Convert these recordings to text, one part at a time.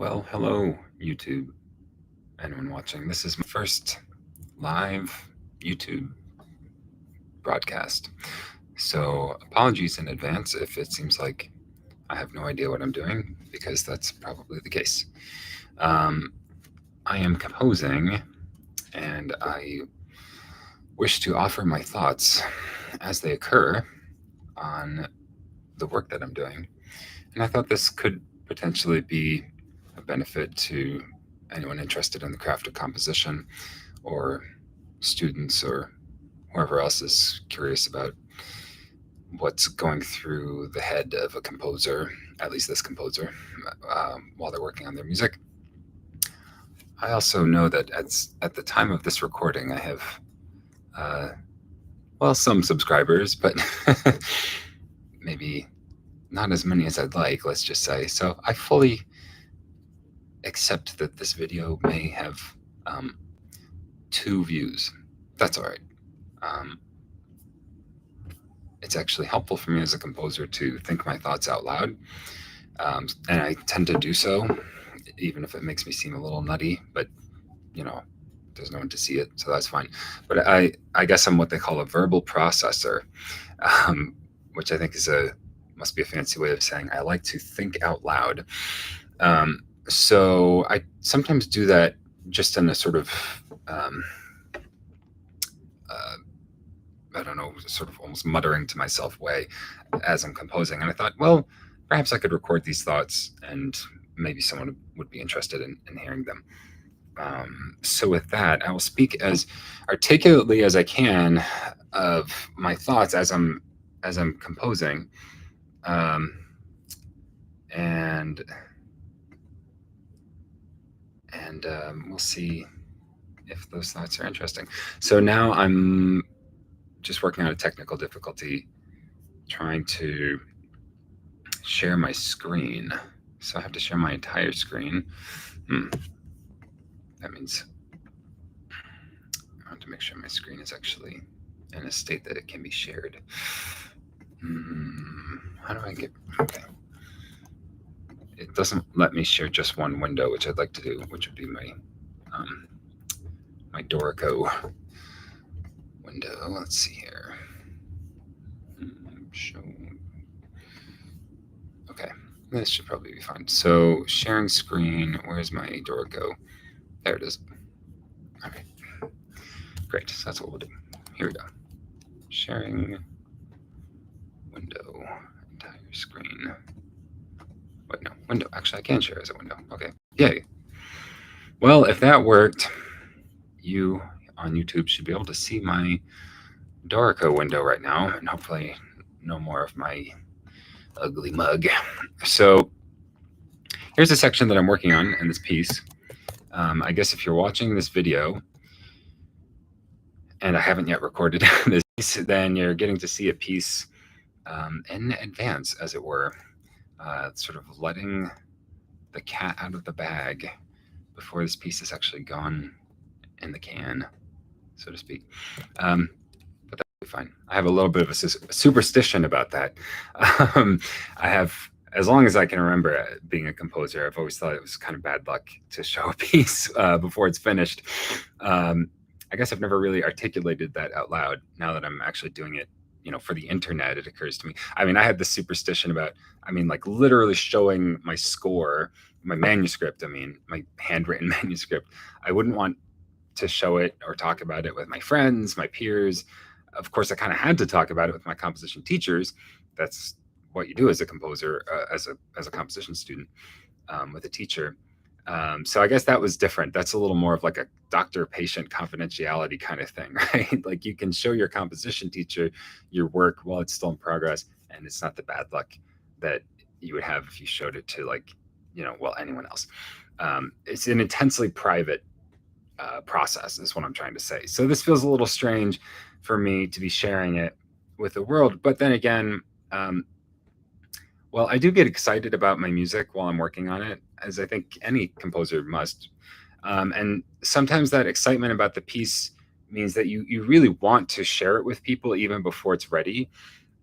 Well, hello, YouTube, anyone watching. This is my first live YouTube broadcast. So, apologies in advance if it seems like I have no idea what I'm doing, because that's probably the case. I am composing, and I wish to offer my thoughts as they occur on the work that I'm doing. And I thought this could potentially be a benefit to anyone interested in the craft of composition, or students, or whoever else is curious about what's going through the head of a composer, at least this composer, while they're working on their music. I also know that at the time of this recording, I have, some subscribers, but maybe not as many as I'd like, let's just say. So I fully accept that this video may have 2 views. That's all right. It's actually helpful for me as a composer to think my thoughts out loud, and I tend to do so, even if it makes me seem a little nutty. But there's no one to see it, so that's fine. But I guess I'm what they call a verbal processor, which I think must be a fancy way of saying I like to think out loud. So I sometimes do that just in a sort of I don't know, sort of almost muttering to myself way as I'm composing. And I thought, well, perhaps I could record these thoughts and maybe someone would be interested in hearing them. So with that, I will speak as articulately as I can of my thoughts as I'm composing, and we'll see if those thoughts are interesting. So now I'm just working on a technical difficulty, trying to share my screen. So I have to share my entire screen. That means I have to make sure my screen is actually in a state that it can be shared. How do I get... Okay. It doesn't let me share just one window, which I'd like to do, which would be my Dorico window. Let's see here. Show. Okay, this should probably be fine. So sharing screen, where's my Dorico? There it is. All right, great, so that's what we'll do. Here we go. Sharing window, entire screen. Wait, no, window. Actually, I can share as a window. Okay, yay. Well, if that worked, you on YouTube should be able to see my Dorico window right now, and hopefully no more of my ugly mug. So here's a section that I'm working on in this piece. I guess if you're watching this video and I haven't yet recorded this piece, then you're getting to see a piece in advance, as it were, sort of letting the cat out of the bag before this piece is actually gone in the can, so to speak. But that'll be fine. I have a little bit of a superstition about that. I have, as long as I can remember being a composer, I've always thought it was kind of bad luck to show a piece before it's finished. I guess I've never really articulated that out loud. Now that I'm actually doing it, for the internet, it occurs to me. I mean, I had this superstition about, like literally showing my score, my manuscript, my handwritten manuscript. I wouldn't want to show it or talk about it with my friends, my peers. Of course, I kind of had to talk about it with my composition teachers. That's what you do as a composer, as a composition student, with a teacher. So I guess that was different. That's a little more of like a doctor-patient confidentiality kind of thing, right? Like you can show your composition teacher your work while it's still in progress, and it's not the bad luck that you would have if you showed it to anyone else. It's an intensely private process, is what I'm trying to say. So this feels a little strange for me to be sharing it with the world. But then again, I do get excited about my music while I'm working on it, as I think any composer must. And sometimes that excitement about the piece means that you really want to share it with people even before it's ready.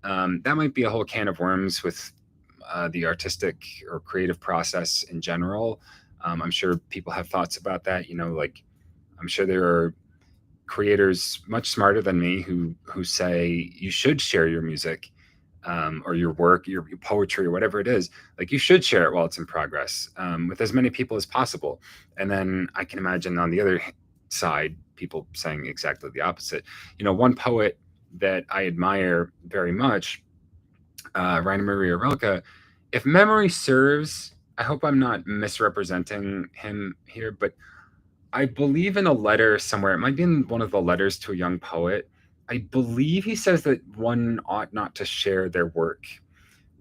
That might be a whole can of worms with the artistic or creative process in general. I'm sure people have thoughts about that. Like I'm sure there are creators much smarter than me who say you should share your music, or your work, your poetry, or whatever it is. Like you should share it while it's in progress, with as many people as possible. And then I can imagine on the other side, people saying exactly the opposite. One poet that I admire very much, Rainer Maria Rilke, if memory serves, I hope I'm not misrepresenting him here, but I believe in a letter somewhere, it might be in one of the letters to a young poet, I believe he says that one ought not to share their work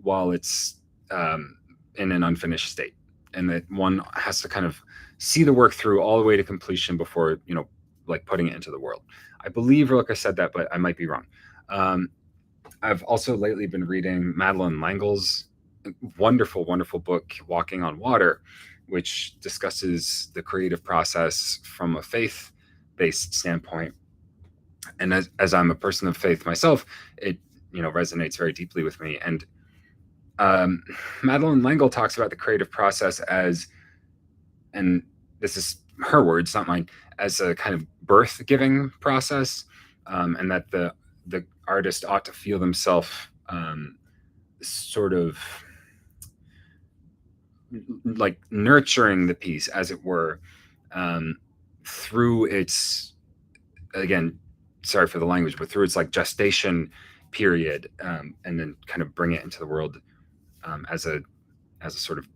while it's um, in an unfinished state, and that one has to kind of see the work through all the way to completion before, like putting it into the world. I believe Rilke said that, but I might be wrong. Um, I've also lately been reading Madeleine L'Engle's wonderful, wonderful book, Walking on Water, which discusses the creative process from a faith-based standpoint. And as I'm a person of faith myself, it resonates very deeply with me. And Madeleine L'Engle talks about the creative process as, and this is her words, not mine, as a kind of birth-giving process, and that the artist ought to feel themselves sort of like nurturing the piece, as it were, through its, again, sorry for the language, but through its like gestation period, and then kind of bring it into the world, as a sort of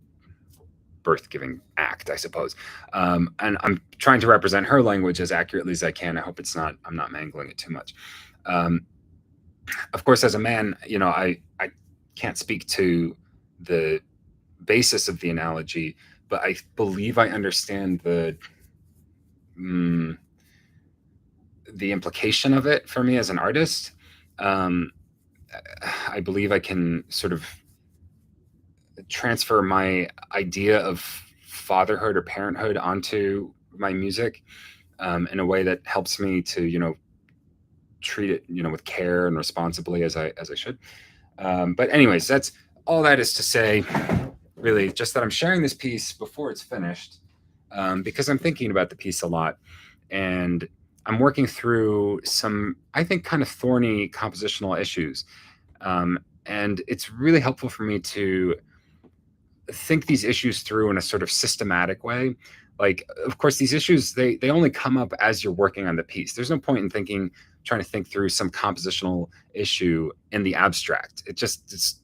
birth giving act, I suppose. And I'm trying to represent her language as accurately as I can. I hope I'm not mangling it too much. Of course, as a man, I can't speak to the basis of the analogy, but I believe I understand the implication of it for me as an artist. I believe I can sort of transfer my idea of fatherhood or parenthood onto my music, in a way that helps me to treat it with care and responsibly, as I should. But anyways, that's all that is to say, really, just that I'm sharing this piece before it's finished, because I'm thinking about the piece a lot, and I'm working through some, I think, kind of thorny compositional issues. And it's really helpful for me to think these issues through in a sort of systematic way. Like, of course, these issues, they only come up as you're working on the piece. There's no point in trying to think through some compositional issue in the abstract. It's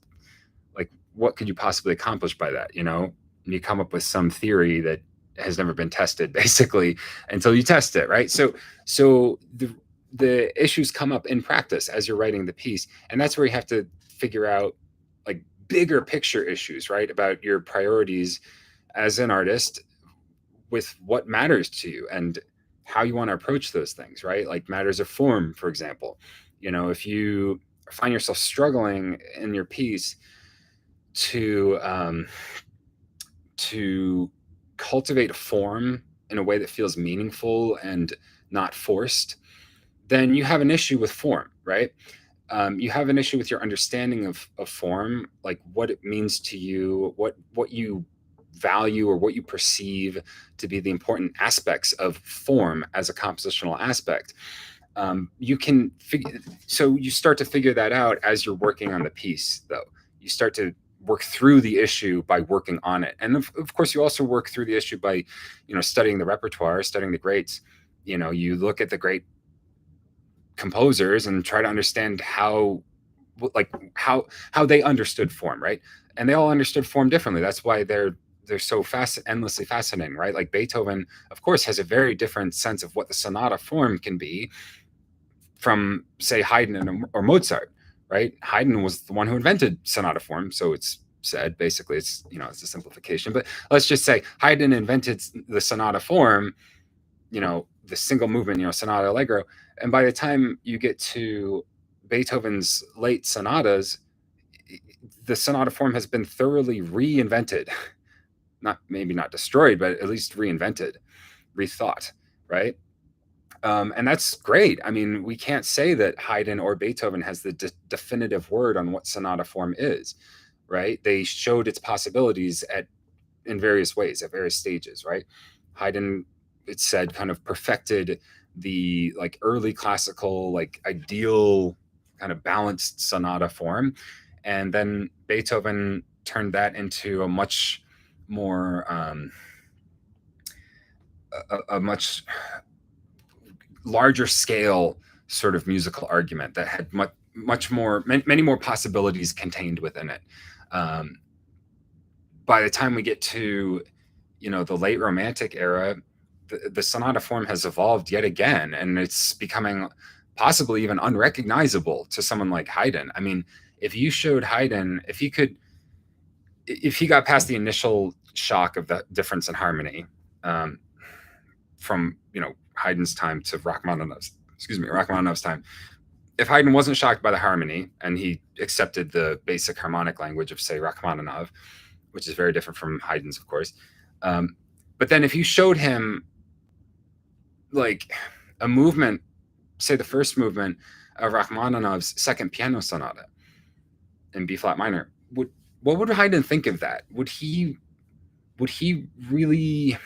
like, what could you possibly accomplish by that? And you come up with some theory that has never been tested, basically, until you test it, right? So the issues come up in practice as you're writing the piece, and that's where you have to figure out like bigger picture issues, right, about your priorities as an artist, with what matters to you and how you want to approach those things, right? Like matters of form, for example. If you find yourself struggling in your piece to cultivate a form in a way that feels meaningful and not forced, then you have an issue with form, right? You have an issue with your understanding of form, like what it means to you, what you value or what you perceive to be the important aspects of form as a compositional aspect. So you start to figure that out as you're working on the piece, though. You start to work through the issue by working on it. And of course, you also work through the issue by, studying the repertoire, studying the greats. You look at the great composers and try to understand how they understood form, right? And they all understood form differently. That's why they're so endlessly fascinating, right? Like Beethoven, of course, has a very different sense of what the sonata form can be from, say, Haydn or Mozart, right? Haydn was the one who invented sonata form, so it's said. Basically, it's a simplification, but let's just say Haydn invented the sonata form, the single movement, sonata allegro, and by the time you get to Beethoven's late sonatas, the sonata form has been thoroughly reinvented, maybe not destroyed, but at least reinvented, rethought, right? And that's great. I mean, we can't say that Haydn or Beethoven has the definitive word on what sonata form is, right? They showed its possibilities at in various ways at various stages, right? Haydn, it's said, kind of perfected the like early classical, like ideal kind of balanced sonata form, and then Beethoven turned that into a much more a much larger scale sort of musical argument that had much more, many more possibilities contained within it. Um, by the time we get to, the late Romantic era, the sonata form has evolved yet again, and it's becoming possibly even unrecognizable to someone like Haydn. I mean, if you showed Haydn, if he got past the initial shock of the difference in harmony, from Haydn's time to Rachmaninoff's time, if Haydn wasn't shocked by the harmony and he accepted the basic harmonic language of, say, Rachmaninoff, which is very different from Haydn's, of course, but then if you showed him like a movement, say the first movement of Rachmaninoff's second piano sonata in B flat minor, what would Haydn think of that? Would he really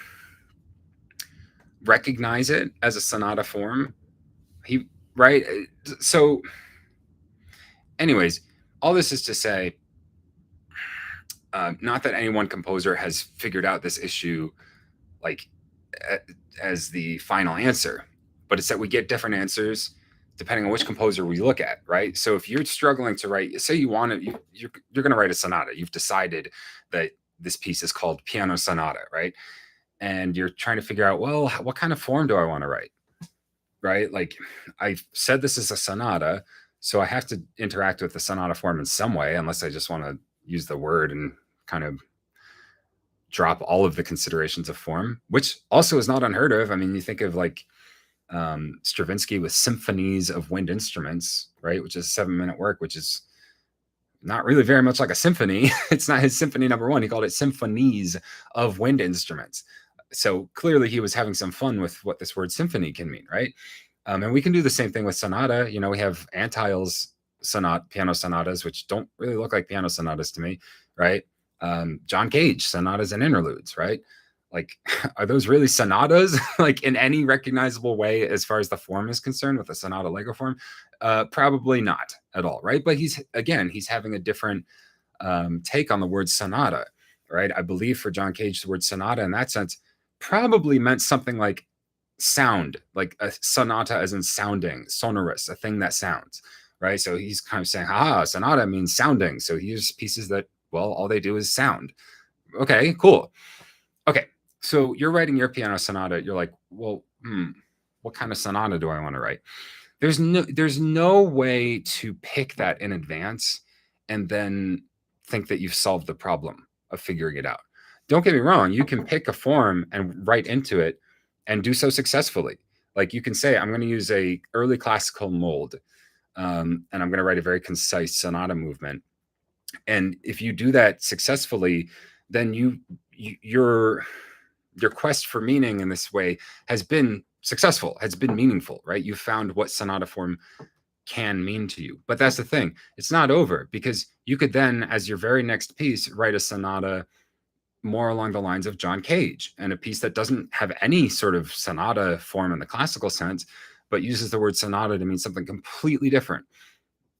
recognize it as a sonata form? Right? So anyways, all this is to say, not that any one composer has figured out this issue like as the final answer, but it's that we get different answers depending on which composer we look at, right? So if you're struggling to write, say you want to, you're going to write a sonata, you've decided that this piece is called piano sonata, right? And you're trying to figure out, well, what kind of form do I want to write, right? Like I said, this is a sonata, so I have to interact with the sonata form in some way, unless I just want to use the word and kind of drop all of the considerations of form, which also is not unheard of. I mean, you think of like Stravinsky with symphonies of wind instruments, right? Which is a 7-minute work, which is not really very much like a symphony. It's not his symphony number one. He called it symphonies of wind instruments. So clearly he was having some fun with what this word symphony can mean, right? And we can do the same thing with sonata. We have Antheil's piano sonatas, which don't really look like piano sonatas to me, right? John Cage sonatas and interludes, right? Like, are those really sonatas like in any recognizable way as far as the form is concerned with the sonata allegro form? Probably not at all, right? But he's having a different take on the word sonata, right? I believe for John Cage, the word sonata in that sense probably meant something like sound, like a sonata as in sounding, sonorous, a thing that sounds, right? So he's kind of saying, sonata means sounding. So here's pieces that, well, all they do is sound. Okay, cool. Okay, so you're writing your piano sonata. You're like, well, what kind of sonata do I want to write? There's no way to pick that in advance and then think that you've solved the problem of figuring it out. Don't get me wrong, you can pick a form and write into it and do so successfully. Like you can say, I'm going to use a early classical mold, and I'm going to write a very concise sonata movement. And if you do that successfully, then your quest for meaning in this way has been successful, has been meaningful, right? You found what sonata form can mean to you. But that's the thing, it's not over, because you could then, as your very next piece, write a sonata more along the lines of John Cage, and a piece that doesn't have any sort of sonata form in the classical sense, but uses the word sonata to mean something completely different.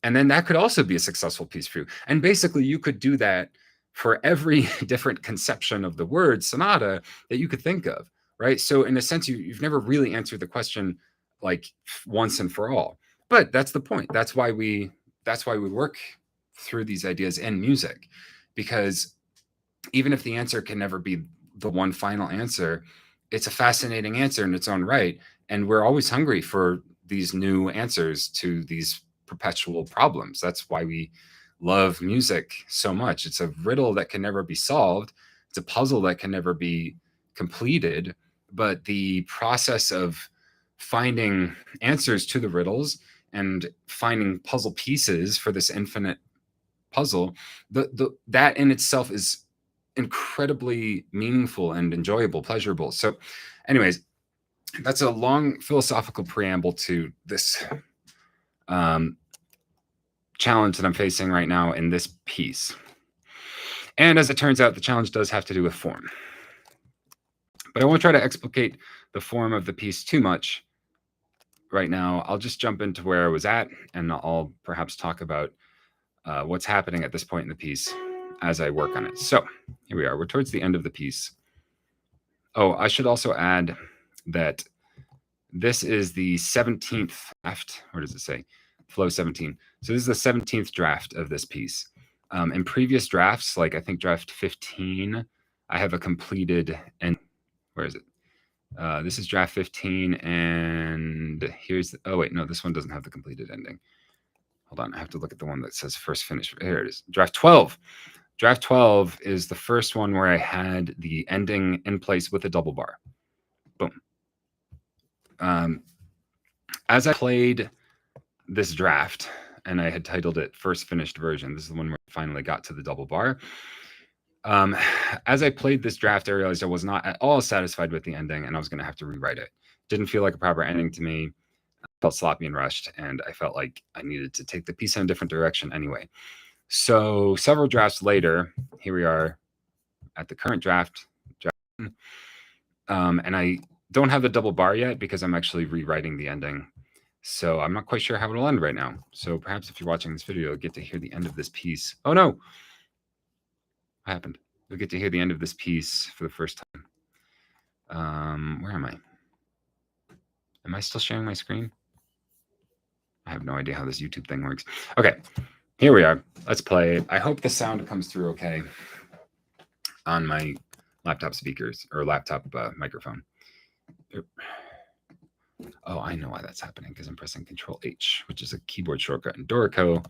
And then that could also be a successful piece for you. And basically you could do that for every different conception of the word sonata that you could think of, right? So in a sense, you've never really answered the question like once and for all. But that's the point. That's why we work through these ideas in music, because even if the answer can never be the one final answer, it's a fascinating answer in its own right. And we're always hungry for these new answers to these perpetual problems. That's why we love music so much. It's a riddle that can never be solved. It's a puzzle that can never be completed. But the process of finding answers to the riddles and finding puzzle pieces for this infinite puzzle, that in itself is incredibly meaningful and enjoyable, pleasurable. So anyways, that's a long philosophical preamble to this challenge that I'm facing right now in this piece. And as it turns out, the challenge does have to do with form. But I won't try to explicate the form of the piece too much right now. I'll just jump into where I was at, and I'll perhaps talk about what's happening at this point in the piece as I work on it. So here we are. We're towards the end of the piece. Oh, I should also add that this is the 17th draft. What does it say? Flow 17. So this is the 17th draft of this piece. In previous drafts, like I think draft 15, I have a completed and where is it? This is draft 15, and here's oh wait, no, this one doesn't have the completed ending. Hold on, I have to look at the one that says first finish. Here it is. Draft 12. Draft 12 is the first one where I had the ending in place with a double bar. Boom. As I played this draft, and I had titled it First Finished Version, this is the one where I finally got to the double bar. As I played this draft, I realized I was not at all satisfied with the ending, and I was going to have to rewrite it. Didn't feel like a proper ending to me. I felt sloppy and rushed, and I felt like I needed to take the piece in a different direction anyway. So several drafts later, here we are at the current draft. And I don't have the double bar yet because I'm actually rewriting the ending. So I'm not quite sure how it'll end right now. So perhaps if you're watching this video, you'll get to hear the end of this piece. Oh no! What happened? You'll get to hear the end of this piece for the first time. Where am I? Am I still sharing my screen? I have no idea how this YouTube thing works. Okay, here we are. Let's play. I hope the sound comes through okay on my laptop speakers or laptop microphone. Oh, I know why that's happening because I'm pressing Control H, which is a keyboard shortcut in Dorico,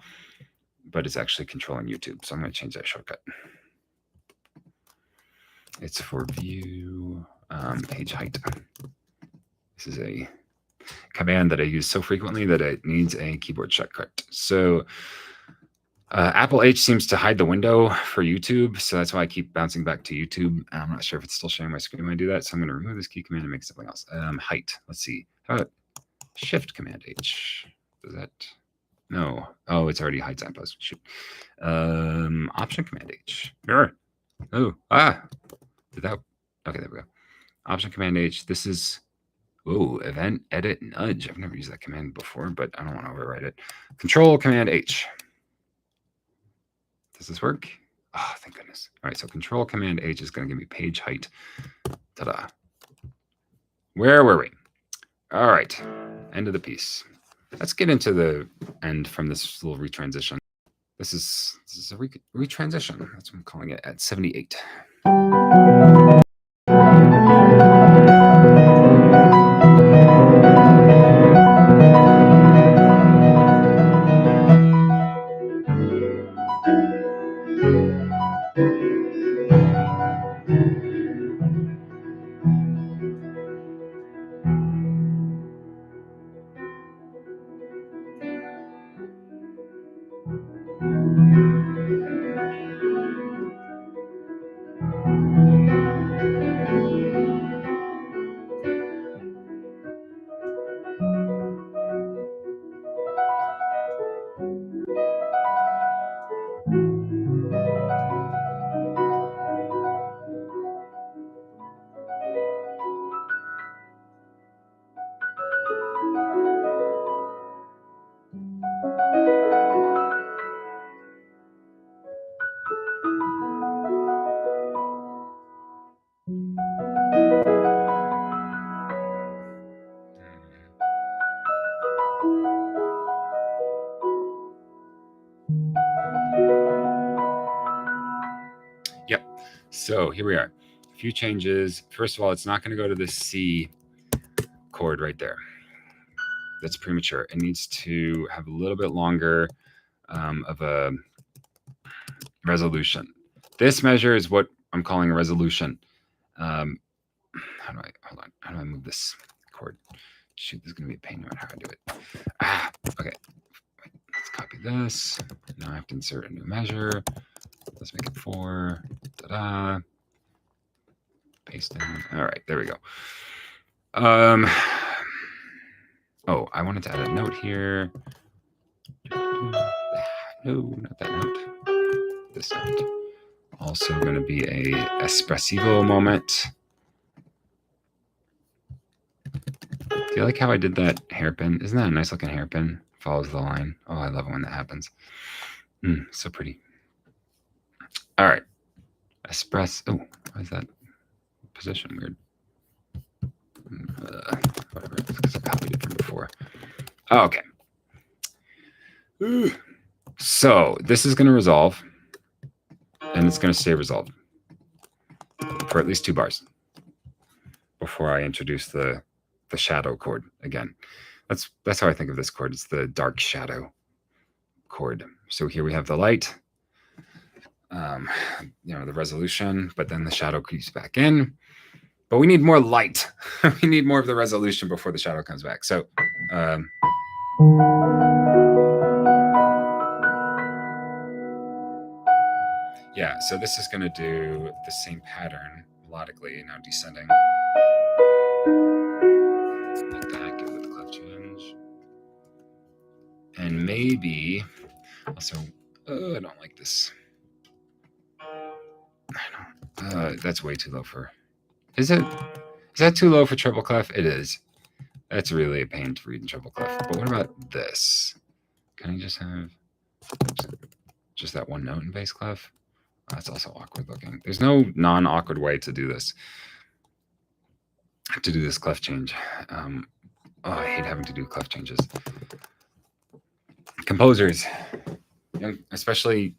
but it's actually controlling YouTube. So I'm going to change that shortcut. It's for view page height. This is a command that I use so frequently that it needs a keyboard shortcut. So Apple H seems to hide the window for YouTube, so that's why I keep bouncing back to YouTube. I'm not sure if it's still sharing my screen when I do that, so I'm going to remove this key command and make something else. Height. Let's see. How about Shift Command H? Does that? No. Oh, it's already height signpost. Shoot. Option Command H. Mirror. Oh, did that? Okay, there we go. Option Command H. This is. Oh, event edit nudge. I've never used that command before, but I don't want to overwrite it. Control Command H. Does this work? Oh, thank goodness. All right, so Control Command H is going to give me page height. Ta-da. Where were we? All right, end of the piece. Let's get into the end from this little retransition. This is a retransition. That's what I'm calling it at 78. Yep. So here we are. A few changes. First of all, it's not going to go to the C chord right there. That's premature. It needs to have a little bit longer of a resolution. This measure is what I'm calling a resolution. How do I move this chord? Shoot, this is going to be a pain no matter how I do it. Okay. Wait, let's copy this. Now I have to insert a new measure. Let's make it 4. Ta-da. Paste in. All right, there we go. Oh, I wanted to add a note here. No, not that note. This note. Also going to be a espressivo moment. Do you like how I did that hairpin? Isn't that a nice looking hairpin? Follows the line. Oh, I love it when that happens. So pretty. All right. Oh, why is that position weird? Whatever. It's because I copied it from before. Oh, okay. So this is going to resolve, and it's going to stay resolved for at least 2 bars before I introduce the shadow chord again. That's how I think of this chord. It's the dark shadow chord. So here we have the light, the resolution, but then the shadow creeps back in. But we need more light. We need more of the resolution before the shadow comes back. So yeah, so this is going to do the same pattern melodically, now descending. Like that, give it the clef change. And maybe also, I don't like this. I don't. That's way too low for. Is that too low for treble clef? It is. That's really a pain to read in treble clef. But what about this? Can I just have just that one note in bass clef? Oh, that's also awkward looking. There's no non-awkward way to do this. To do this clef change. I hate having to do clef changes. Composers, especially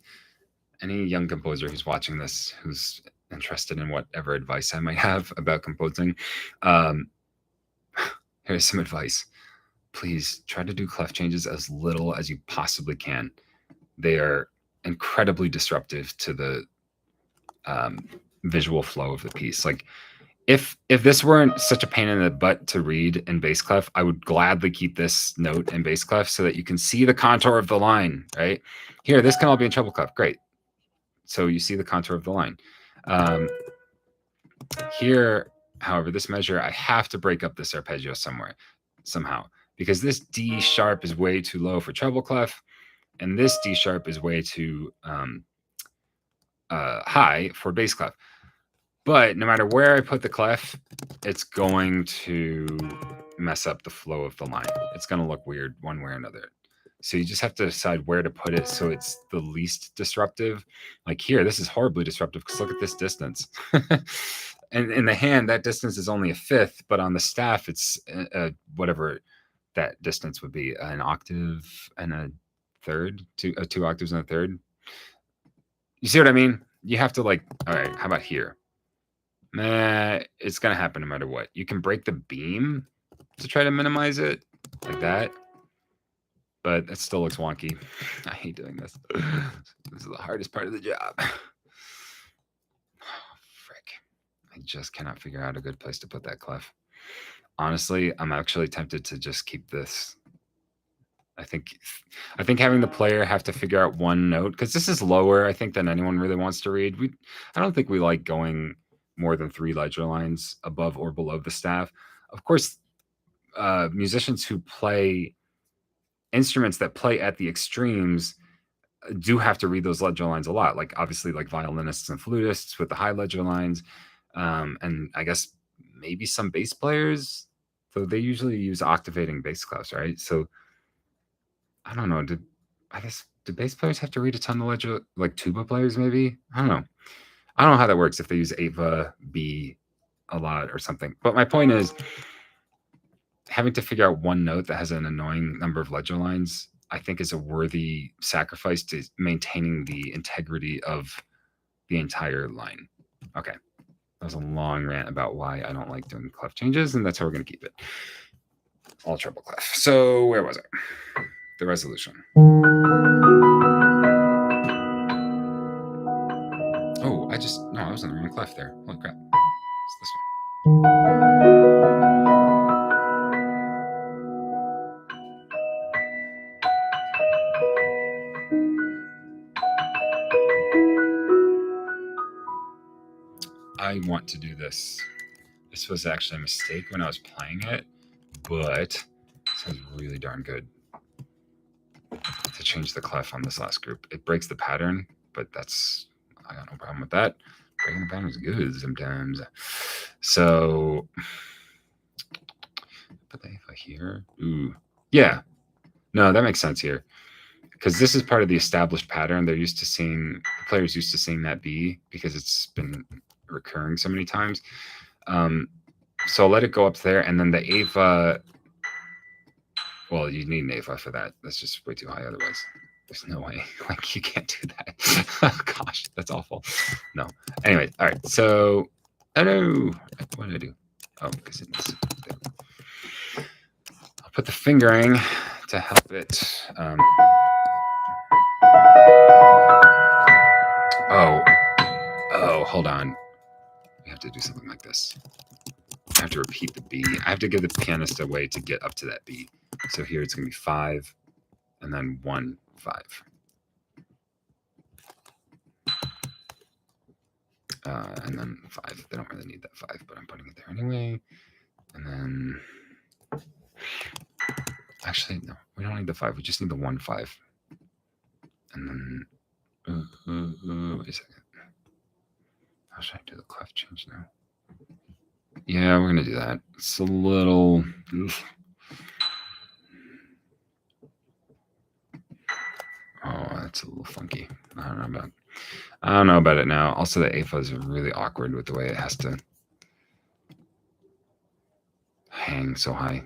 any young composer who's watching this, who's interested in whatever advice I might have about composing, here's some advice. Please try to do clef changes as little as you possibly can. They are incredibly disruptive to the visual flow of the piece. Like, if this weren't such a pain in the butt to read in bass clef, I would gladly keep this note in bass clef so that you can see the contour of the line, right? Here, this can all be in treble clef. Great. So you see the contour of the line. Here, however, this measure, I have to break up this arpeggio somehow, because this D sharp is way too low for treble clef, and this D sharp is way too high for bass clef. But no matter where I put the clef, it's going to mess up the flow of the line. It's going to look weird one way or another. So you just have to decide where to put it so it's the least disruptive. Like here, this is horribly disruptive because look at this distance. And in the hand, that distance is only a fifth, but on the staff, it's whatever that distance would be, an octave and a third, 2 octaves and a third. You see what I mean? You have to all right, how about here? It's going to happen no matter what. You can break the beam to try to minimize it like that, but it still looks wonky. I hate doing this. This is the hardest part of the job. Oh, frick. I just cannot figure out a good place to put that clef. Honestly, I'm actually tempted to just keep this. I think having the player have to figure out one note, because this is lower, I think, than anyone really wants to read. I don't think we like going more than 3 ledger lines above or below the staff. Of course, musicians who play instruments that play at the extremes do have to read those ledger lines a lot. Like obviously, like violinists and flutists with the high ledger lines, and I guess maybe some bass players. So they usually use octavating bass clefs, right? So I don't know. Do bass players have to read a ton of ledger, like tuba players? Maybe, I don't know. I don't know how that works if they use Ava B a lot or something. But my point is, having to figure out one note that has an annoying number of ledger lines, I think, is a worthy sacrifice to maintaining the integrity of the entire line. Okay. That was a long rant about why I don't like doing clef changes, and that's how we're going to keep it. All treble clef. So where was I? The resolution. Oh, I was on the wrong clef there. Holy crap. It's this one. I want to do this. This was actually a mistake when I was playing it, but it sounds really darn good to change the clef on this last group. It breaks the pattern, but that's I got no problem with that. Breaking the pattern is good sometimes. So put the Ava here. Ooh, yeah. No, that makes sense here because this is part of the established pattern. They're used to seeing the players used to seeing that B because it's been recurring so many times. So I'll let it go up there, and then the Ava. Well, you need an Ava for that. That's just way too high otherwise. There's no way. Like, you can't do that. Oh, gosh, that's awful. No. Anyway, all right. So, oh no. What did I do? Oh, because it needs. I'll put the fingering to help it. Oh, hold on. We have to do something like this. I have to repeat the B. I have to give the pianist a way to get up to that B. So here it's going to be 5, and then 1, 5. And then 5. They don't really need that 5, but I'm putting it there anyway. And then, actually, no, we don't need the 5. We just need the 1, 5. And then, wait a second. How should I do the clef change now? Yeah, we're going to do that. It's a little. Oh, that's a little funky. I don't know about it now. Also, the Ava is really awkward with the way it has to hang so high.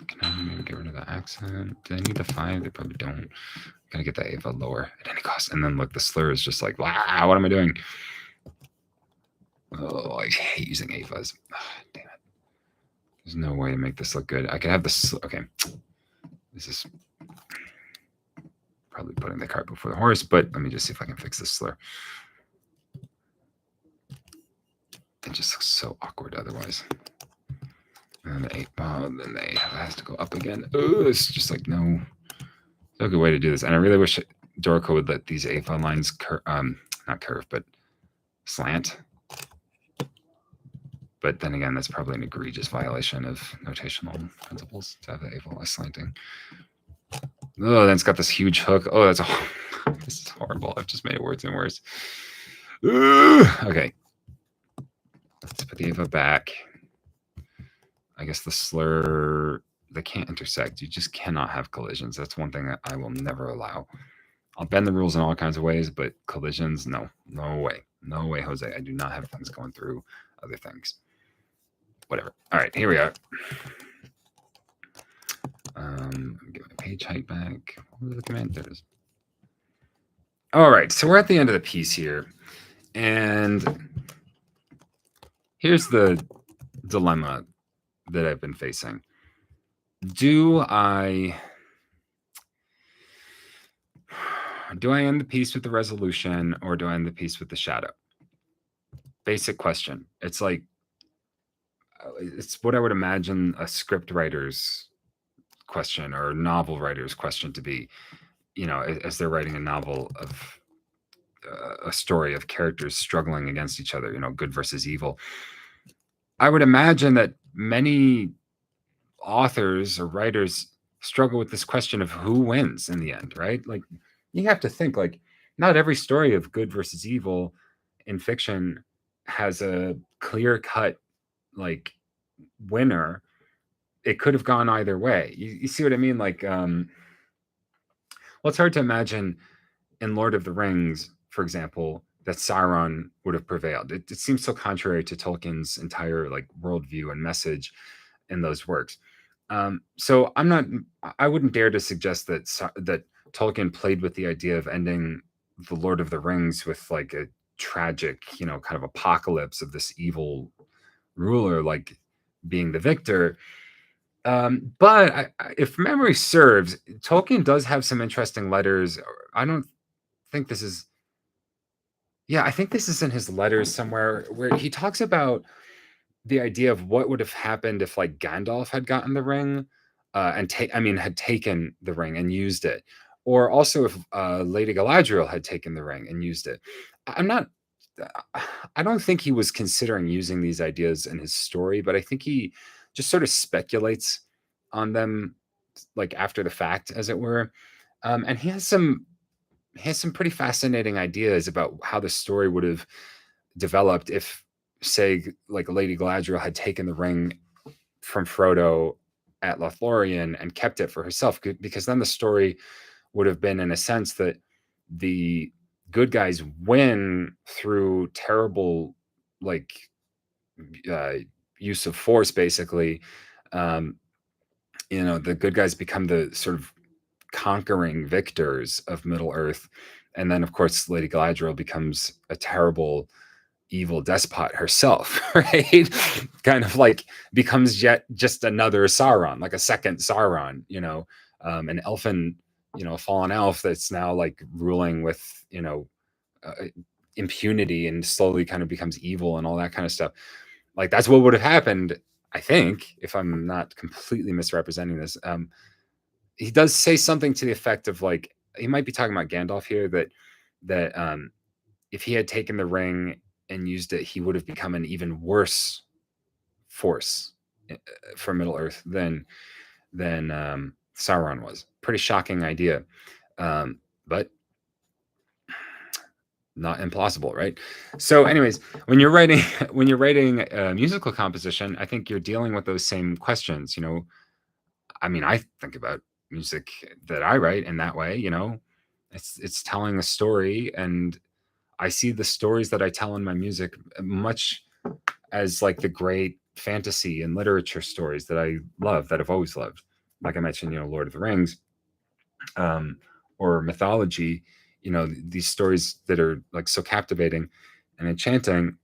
Can I maybe get rid of the accent? Do they need the 5? They probably don't. Gotta get the Ava lower at any cost. And then look, the slur is just like, wow, what am I doing? Oh, I hate using Avas. Oh, damn it. There's no way to make this look good. I could have this. Okay. This is probably putting the cart before the horse, but let me just see if I can fix this slur. It just looks so awkward otherwise. And the 8 ball, then the 8 has to go up again. Oh, it's just like no good way to do this. And I really wish Dorico would let these Ava lines not curve, but slant. But then again, that's probably an egregious violation of notational principles to have the Ava line slanting. Oh, then it's got this huge hook. Oh, this is horrible. I've just made it worse and worse. Okay. Let's put the Ava back. I guess the slur, they can't intersect. You just cannot have collisions. That's one thing that I will never allow. I'll bend the rules in all kinds of ways, but collisions, no way. No way, Jose. I do not have things going through other things. Whatever. All right, here we are. Get my page height back. What was the command? There it is. All right, so we're at the end of the piece here. And here's the dilemma that I've been facing. Do I end the piece with the resolution, or do I end the piece with the shadow? Basic question. It's like, it's what I would imagine a script writer's question or a novel writer's question to be, as they're writing a novel of a story of characters struggling against each other, good versus evil. I would imagine that many authors or writers struggle with this question of who wins in the end, right? Like, you have to think, like, not every story of good versus evil in fiction has a clear-cut, like, winner. It could have gone either way. You see what I mean? Like, well, it's hard to imagine in Lord of the Rings, for example, that Sauron would have prevailed. It seems so contrary to Tolkien's entire like worldview and message in those works. So I wouldn't dare to suggest that Tolkien played with the idea of ending the Lord of the Rings with like a tragic, kind of apocalypse of this evil ruler, like being the victor. But if memory serves, Tolkien does have some interesting letters. I don't think this is. Yeah, I think this is in his letters somewhere where he talks about the idea of what would have happened if like Gandalf had gotten the ring, and had taken the ring and used it, or also if Lady Galadriel had taken the ring and used it. I'm not. I don't think he was considering using these ideas in his story, but I think he just sort of speculates on them, like after the fact, as it were. And he has some has some pretty fascinating ideas about how the story would have developed if, say, like Lady Galadriel had taken the ring from Frodo at Lothlorien and kept it for herself, because then the story would have been, in a sense, that the good guys win through terrible, like, uh, use of force, basically. Um, the good guys become the sort of conquering victors of Middle Earth, and then, of course, Lady Galadriel becomes a terrible, evil despot herself, right? Kind of like becomes yet just another Sauron, like a second Sauron, an elfin, a fallen elf that's now like ruling with, uh, impunity, and slowly kind of becomes evil and all that kind of stuff. Like, that's what would have happened, I think, if I'm not completely misrepresenting this. He does say something to the effect of, like, he might be talking about Gandalf here, that if he had taken the ring and used it, he would have become an even worse force for Middle Earth than Sauron was. Pretty shocking idea, but not impossible, right? So, anyways, when you're writing when you're writing a musical composition, I think you're dealing with those same questions. I mean, I think about music that I write in that way. It's telling a story, and I see the stories that I tell in my music much as like the great fantasy and literature stories that I love, that I've always loved. Like I mentioned, Lord of the Rings, um, or mythology. These stories that are like so captivating and enchanting.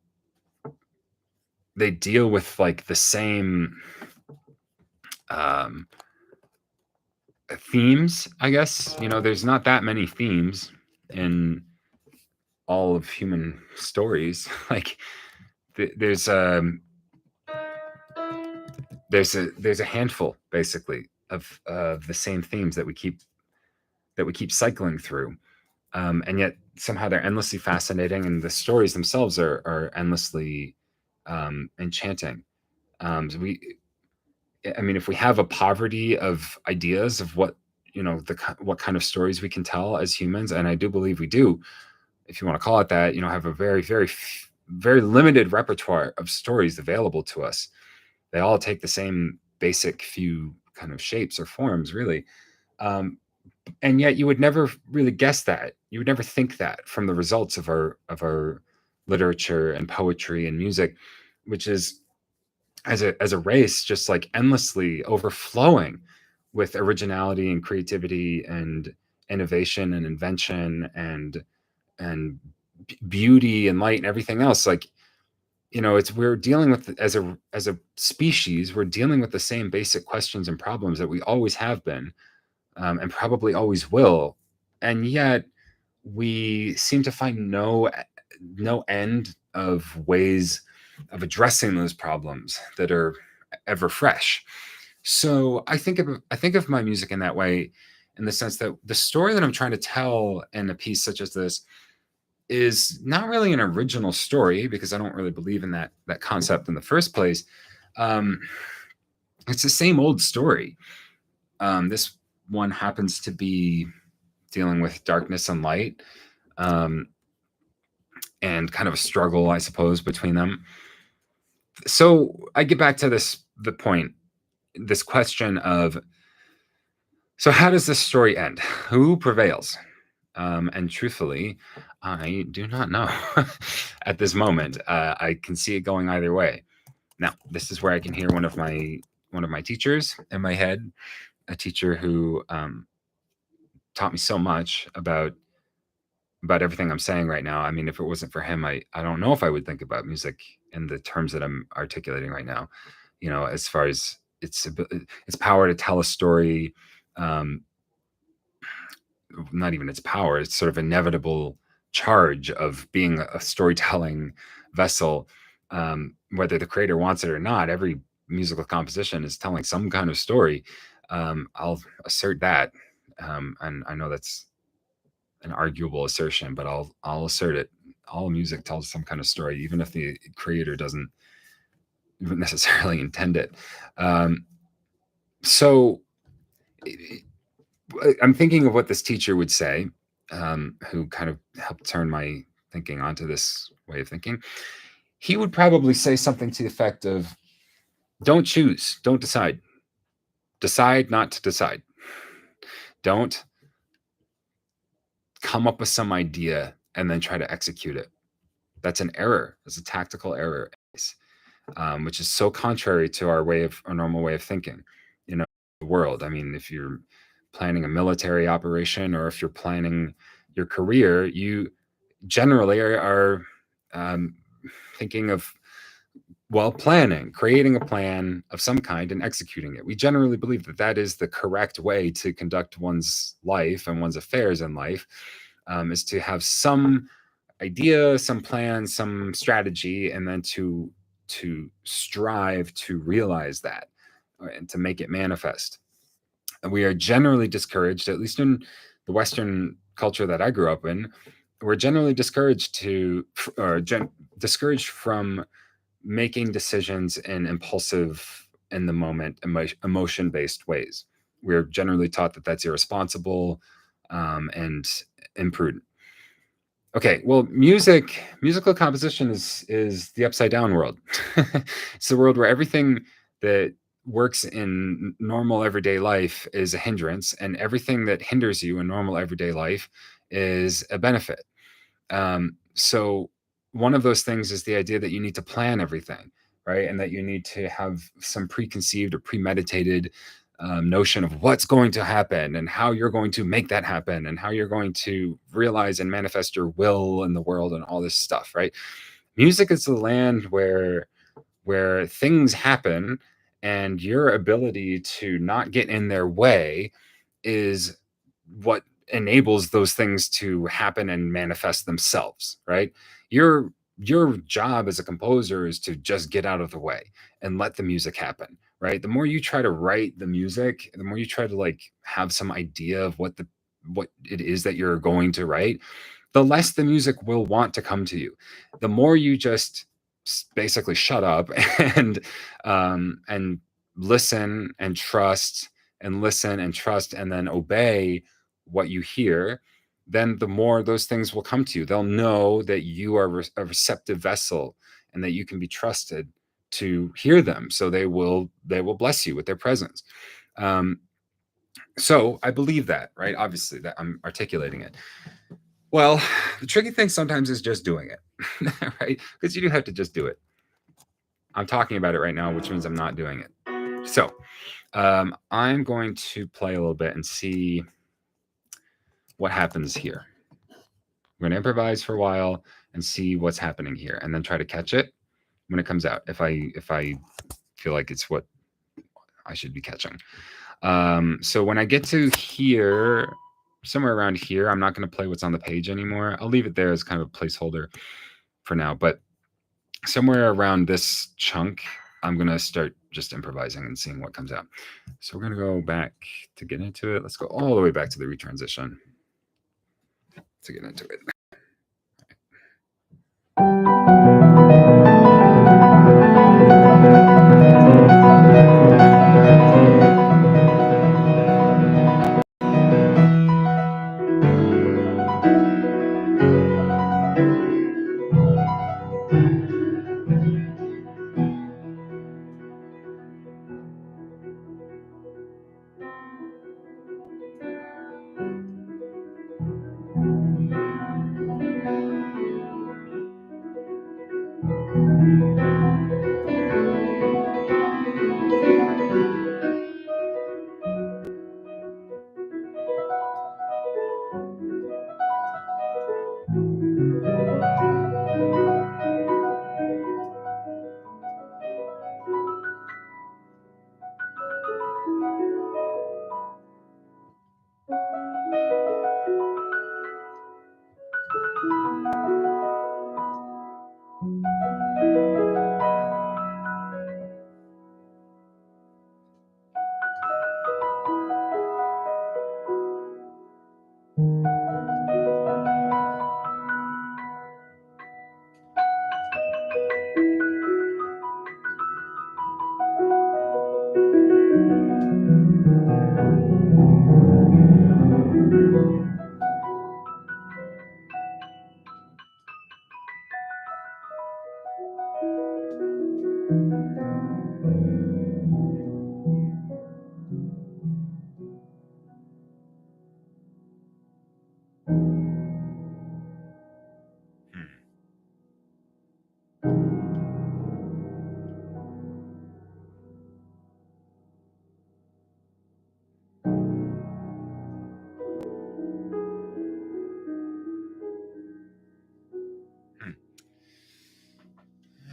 They deal with like the same um, themes, I guess. There's not that many themes in all of human stories. Like, there's there's a handful, basically, of the same themes that we keep cycling through, and yet somehow they're endlessly fascinating, and the stories themselves are endlessly enchanting. So I mean, if we have a poverty of ideas of what what kind of stories we can tell as humans, and I do believe we do, if you want to call it that, have a very, very, very limited repertoire of stories available to us. They all take the same basic few kind of shapes or forms, really. Um, and yet you would never really guess that. You would never think that from the results of our literature and poetry and music, which is, as a race, just like endlessly overflowing with originality and creativity and innovation and invention and beauty and light and everything else. Like, we're dealing with, as a species, we're dealing with the same basic questions and problems that we always have been, and probably always will, and yet we seem to find no end of ways of addressing those problems that are ever fresh. So I think of my music in that way, in the sense that the story that I'm trying to tell in a piece such as this is not really an original story, because I don't really believe in that concept in the first place. Um, it's the same old story. This one happens to be dealing with darkness and light, um, and kind of a struggle, I suppose, between them. So I get back to the point, this question of, so how does this story end? Who prevails? And truthfully, I do not know at this moment. I can see it going either way. Now, this is where I can hear one of my teachers in my head, a teacher who taught me so much about everything I'm saying right now. I mean, if it wasn't for him, I don't know if I would think about music in the terms that I'm articulating right now. As far as its power to tell a story, um, not even its power, it's sort of inevitable charge of being a storytelling vessel. Whether the creator wants it or not, every musical composition is telling some kind of story. I'll assert that, and I know that's an arguable assertion, but I'll assert it. All music tells some kind of story, even if the creator doesn't necessarily intend it. So I'm thinking of what this teacher would say, who kind of helped turn my thinking onto this way of thinking, he would probably say something to the effect of, don't choose, don't decide. Decide not to decide. Don't come up with some idea and then try to execute it. That's an error. It's a tactical error, which is so contrary to our normal way of thinking. The world. I mean, if you're planning a military operation or if you're planning your career, you generally are thinking of, creating a plan of some kind and executing it. We generally believe that that is the correct way to conduct one's life and one's affairs in life, is to have some idea, some plan, some strategy, and then to strive to realize that and to make it manifest. And we are generally discouraged, at least in the Western culture that I grew up in, we're generally discouraged discouraged from making decisions in impulsive, in the moment, emotion-based ways. We're generally taught that that's irresponsible and imprudent. Okay, well, musical composition is the upside down world. It's the world where everything that works in normal everyday life is a hindrance, and everything that hinders you in normal everyday life is a benefit. So one of those things is the idea that you need to plan everything, right? And that you need to have some preconceived or premeditated notion of what's going to happen and how you're going to make that happen and how you're going to realize and manifest your will in the world and all this stuff, right? Music is the land where things happen, and your ability to not get in their way is what enables those things to happen and manifest themselves, right? Your job as a composer is to just get out of the way and let the music happen, right? The more you try to write the music, the more you try to like have some idea of what it is that you're going to write, the less the music will want to come to you. The more you just basically shut up and listen and trust and listen and trust and then obey what you hear, then the more those things will come to you. They'll know that you are a receptive vessel and that you can be trusted to hear them. So they will bless you with their presence. So I believe that, right? Obviously, that I'm articulating it. Well, the tricky thing sometimes is just doing it, right? Because you do have to just do it. I'm talking about it right now, which means I'm not doing it. So I'm going to play a little bit and see what happens here. We're going to improvise for a while and see what's happening here, and then try to catch it when it comes out. If I feel like it's what I should be catching. So when I get to here, somewhere around here, I'm not going to play what's on the page anymore. I'll leave it there as kind of a placeholder for now. But somewhere around this chunk, I'm going to start just improvising and seeing what comes out. So we're going to go back to get into it. Let's go all the way back to the retransition to get into it.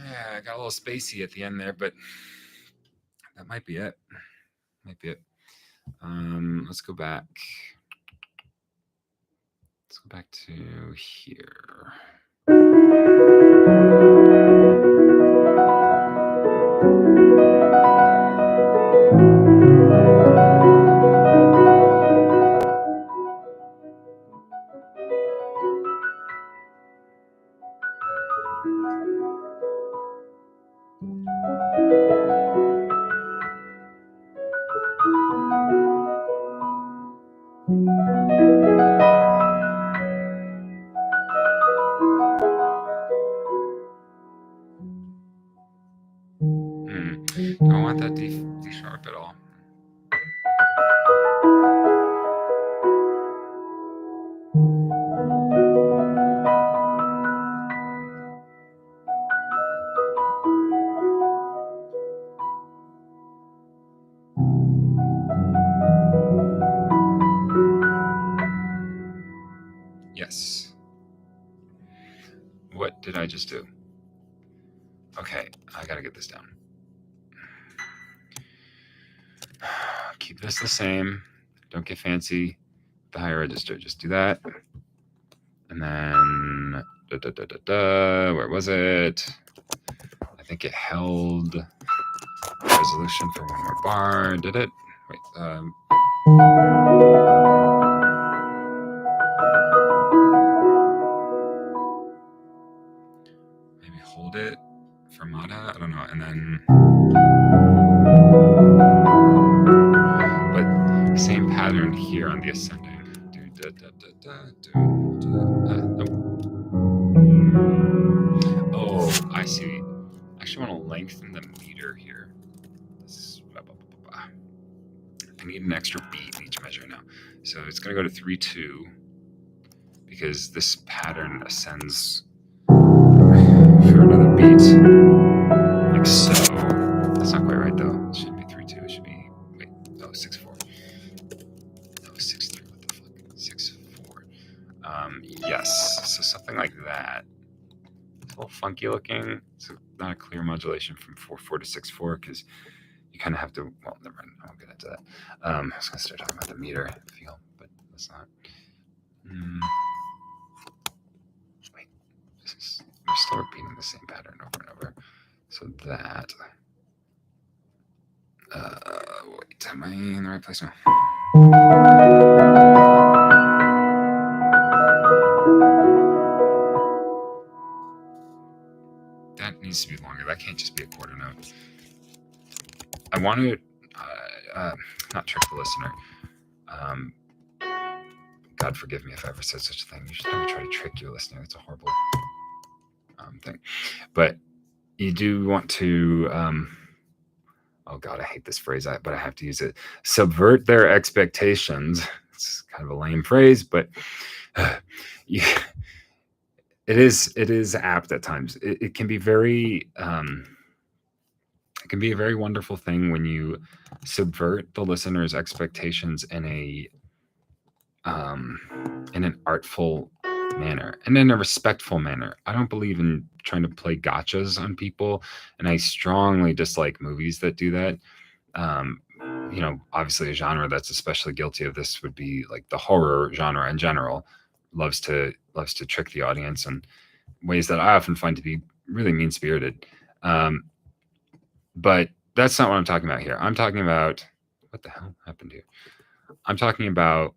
Yeah, I got a little spacey at the end there, but that might be it. Might be it. Let's go back. Let's go back to here. Don't want that D sharp at all. Yes. What did I just do? Okay, I gotta get this down. Keep this the same. Don't get fancy. The higher register, just do that. And then, where was it? I think it held resolution for one more bar. Did it? Wait. Maybe hold it for Mata. I don't know. And then, but same pattern here on the ascending. Oh, I see. I actually want to lengthen the meter here. I need an extra beat in each measure now. So it's going to go to 3-2 because this pattern ascends for another beat. Like so. That's not quite right though. It shouldn't be 3-2. It should be, wait, no, 6-4. No, 6-3. What the fuck? 6-4. Yes. So something like that. It's a little funky looking. It's not a clear modulation from 4-4 to 6-4 because you kind of have to, well, never mind. I won't get into that. I was going to start talking about the meter feel, but that's not. Wait, we're still repeating the same pattern over and over. So that, wait, am I in the right place now? That needs to be longer. That can't just be a quarter note. I want to not trick the listener. God forgive me if I ever said such a thing. You should never try to trick your listener. It's a horrible thing. But you do want to, oh God, I hate this phrase, but I have to use it. Subvert their expectations. It's kind of a lame phrase, but yeah, it is apt at times. It can be very, it can be a very wonderful thing when you subvert the listener's expectations in an artful manner and in a respectful manner. I don't believe in trying to play gotchas on people, and I strongly dislike movies that do that. Obviously a genre that's especially guilty of this would be like the horror genre in general. Loves to trick the audience in ways that I often find to be really mean-spirited. But that's not what I'm talking about here. I'm talking about, what the hell happened here? I'm talking about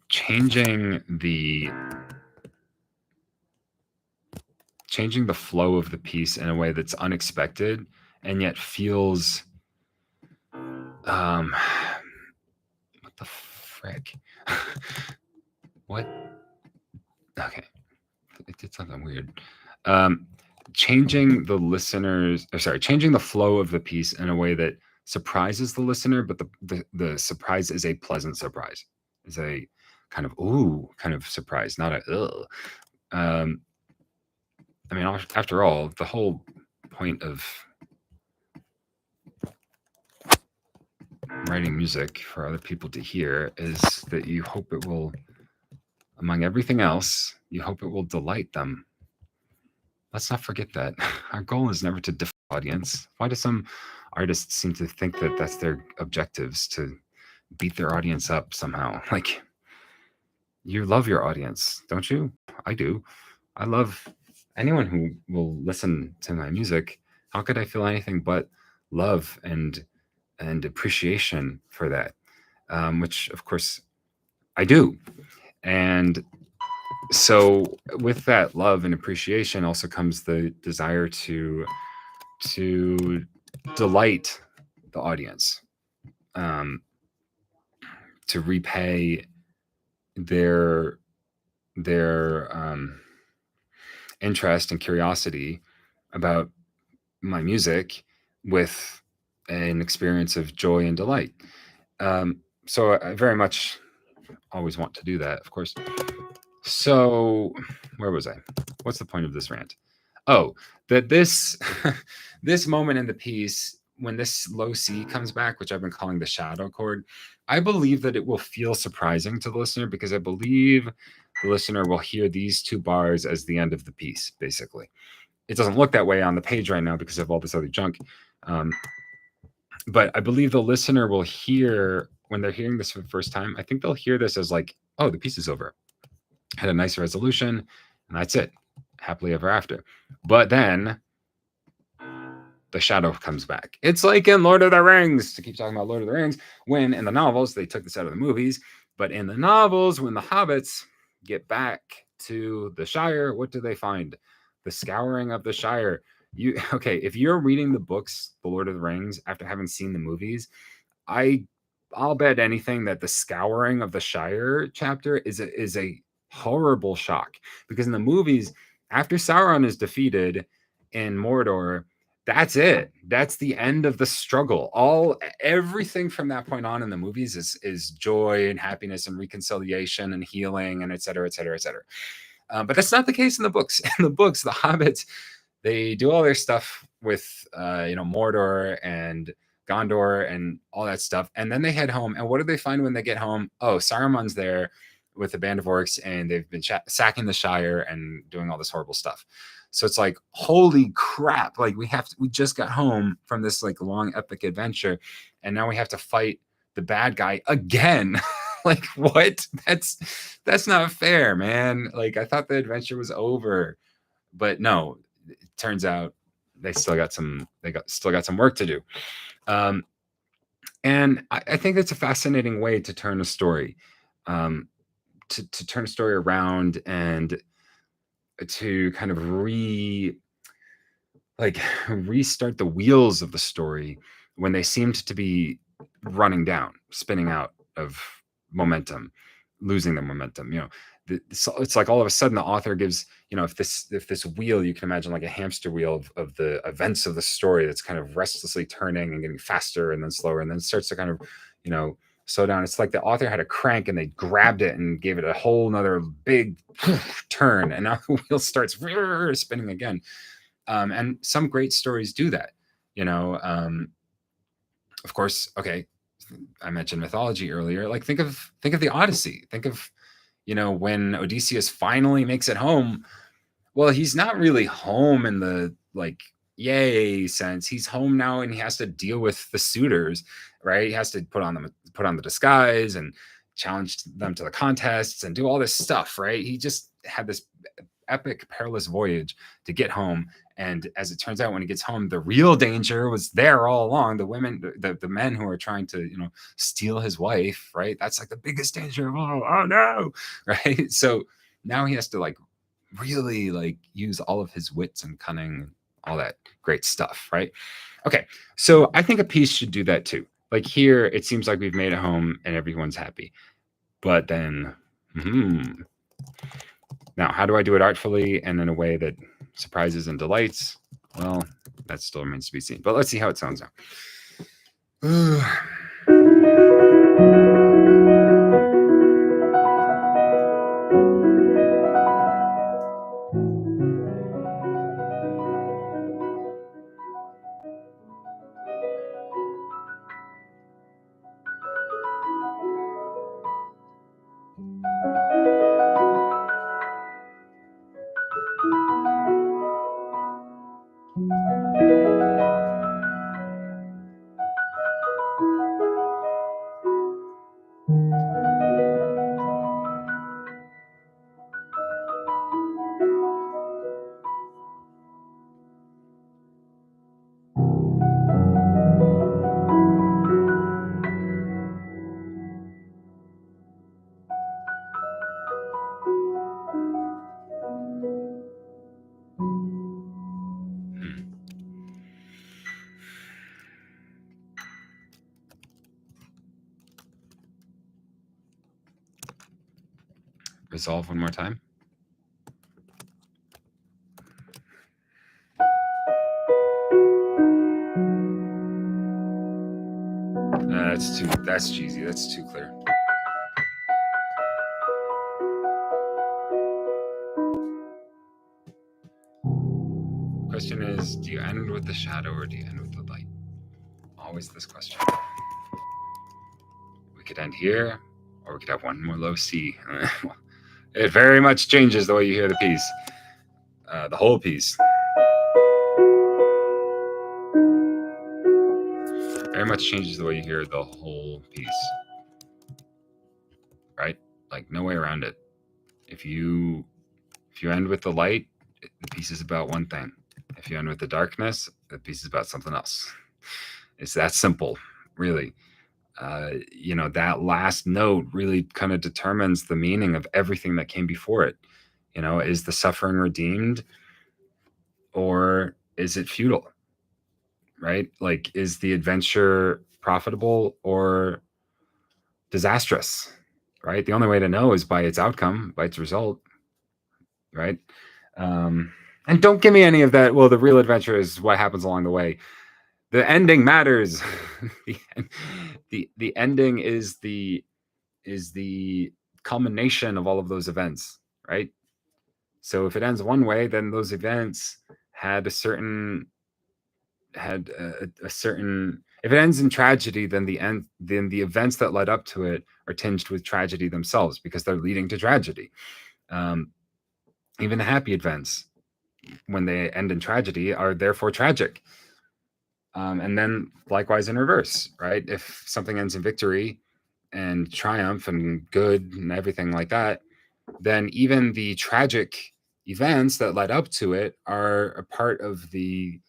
changing the flow of the piece in a way that's unexpected and yet feels what the frick? What Okay, it did something weird. Um, changing the flow of the piece in a way that surprises the listener, but the surprise is a pleasant surprise. Is a kind of ooh kind of surprise, not a ugh. Um, I mean, after all, the whole point of writing music for other people to hear is that you hope it will, among everything else, you hope it will delight them. Let's not forget that. Our goal is never to define the audience. Why do some artists seem to think that that's their objectives, to beat their audience up somehow? Like, you love your audience, don't you? I do. I love anyone who will listen to my music. How could I feel anything but love and appreciation for that? Which, of course, I do. And so, with that love and appreciation, also comes the desire to delight the audience, um, to repay their interest and curiosity about my music with an experience of joy and delight. So I very much always want to do that, of course. So where was I? What's the point of this rant? Oh, that this this moment in the piece, when this low C comes back, which I've been calling the shadow chord, I believe that it will feel surprising to the listener, because I believe the listener will hear these two bars as the end of the piece, basically. It doesn't look that way on the page right now because of all this other junk. But I believe the listener will hear, when they're hearing this for the first time, I think they'll hear this as like, oh, the piece is over. Had a nice resolution, and that's it. Happily ever after. But then the shadow comes back. It's like in Lord of the Rings, to keep talking about Lord of the Rings, when in the novels, they took this out of the movies, but in the novels, when the hobbits get back to the Shire, what do they find? The scouring of the Shire. If you're reading the books, The Lord of the Rings, after having seen the movies, I'll bet anything that the scouring of the Shire chapter is a horrible shock, because in the movies, after Sauron is defeated in Mordor, that's it. That's the end of the struggle. Everything from that point on in the movies is joy and happiness and reconciliation and healing and et cetera, et cetera, et cetera. But that's not the case in the books. In the books, the hobbits, they do all their stuff with Mordor and Gondor and all that stuff, and then they head home. And what do they find when they get home? Oh, Saruman's there with a band of orcs, and they've been sacking the Shire and doing all this horrible stuff. So it's like, holy crap! Like we just got home from this like long epic adventure, and now we have to fight the bad guy again. Like what? That's not fair, man. Like I thought the adventure was over, but no. It turns out they still got some work to do. And I think that's a fascinating way to turn a story, to turn a story around and to kind of restart the wheels of the story when they seemed to be running down, spinning out of momentum, losing their momentum. It's like all of a sudden the author gives, if this wheel, you can imagine like a hamster wheel of the events of the story that's kind of restlessly turning and getting faster and then slower, and then starts to kind of, slow down. It's like the author had a crank and they grabbed it and gave it a whole nother big turn, and now the wheel starts spinning again. And some great stories do that, of course. Okay, I mentioned mythology earlier. Like think of the Odyssey. Think of, when Odysseus finally makes it home. Well, he's not really home in the like yay sense. He's home now, and he has to deal with the suitors, right? He has to put on the disguise and challenge them to the contests and do all this stuff, right? He just had this epic perilous voyage to get home, and as it turns out, when he gets home, the real danger was there all along. The women, the men who are trying to steal his wife, right? That's like the biggest danger of all. Oh no, right? So now he has to like really like use all of his wits and cunning, all that great stuff, right? Okay, so I think a piece should do that too. Like here, it seems like we've made it home and everyone's happy, but then Now, how do I do it artfully and in a way that surprises and delights? Well, that still remains to be seen. But let's see how it sounds now. Resolve one more time. That's cheesy. That's too clear. Question is, do you end with the shadow or do you end with the light? Always this question. We could end here, or we could have one more low C. It very much changes the way you hear the piece, the whole piece. Very much changes the way you hear the whole piece, right? Like no way around it. If you end with the light, the piece is about one thing. If you end with the darkness, the piece is about something else. It's that simple, really. That last note really kind of determines the meaning of everything that came before it. Is the suffering redeemed or is it futile? Right? Like, is the adventure profitable or disastrous? Right? The only way to know is by its outcome, by its result. Right? And don't give me any of that. Well, the real adventure is what happens along the way. The ending matters. the ending is the culmination of all of those events, right? So if it ends one way, then those events had a certain if it ends in tragedy, then the events that led up to it are tinged with tragedy themselves because they're leading to tragedy. Even the happy events, when they end in tragedy, are therefore tragic. And then likewise in reverse, right? If something ends in victory and triumph and good and everything like that, then even the tragic events that led up to it are a part of the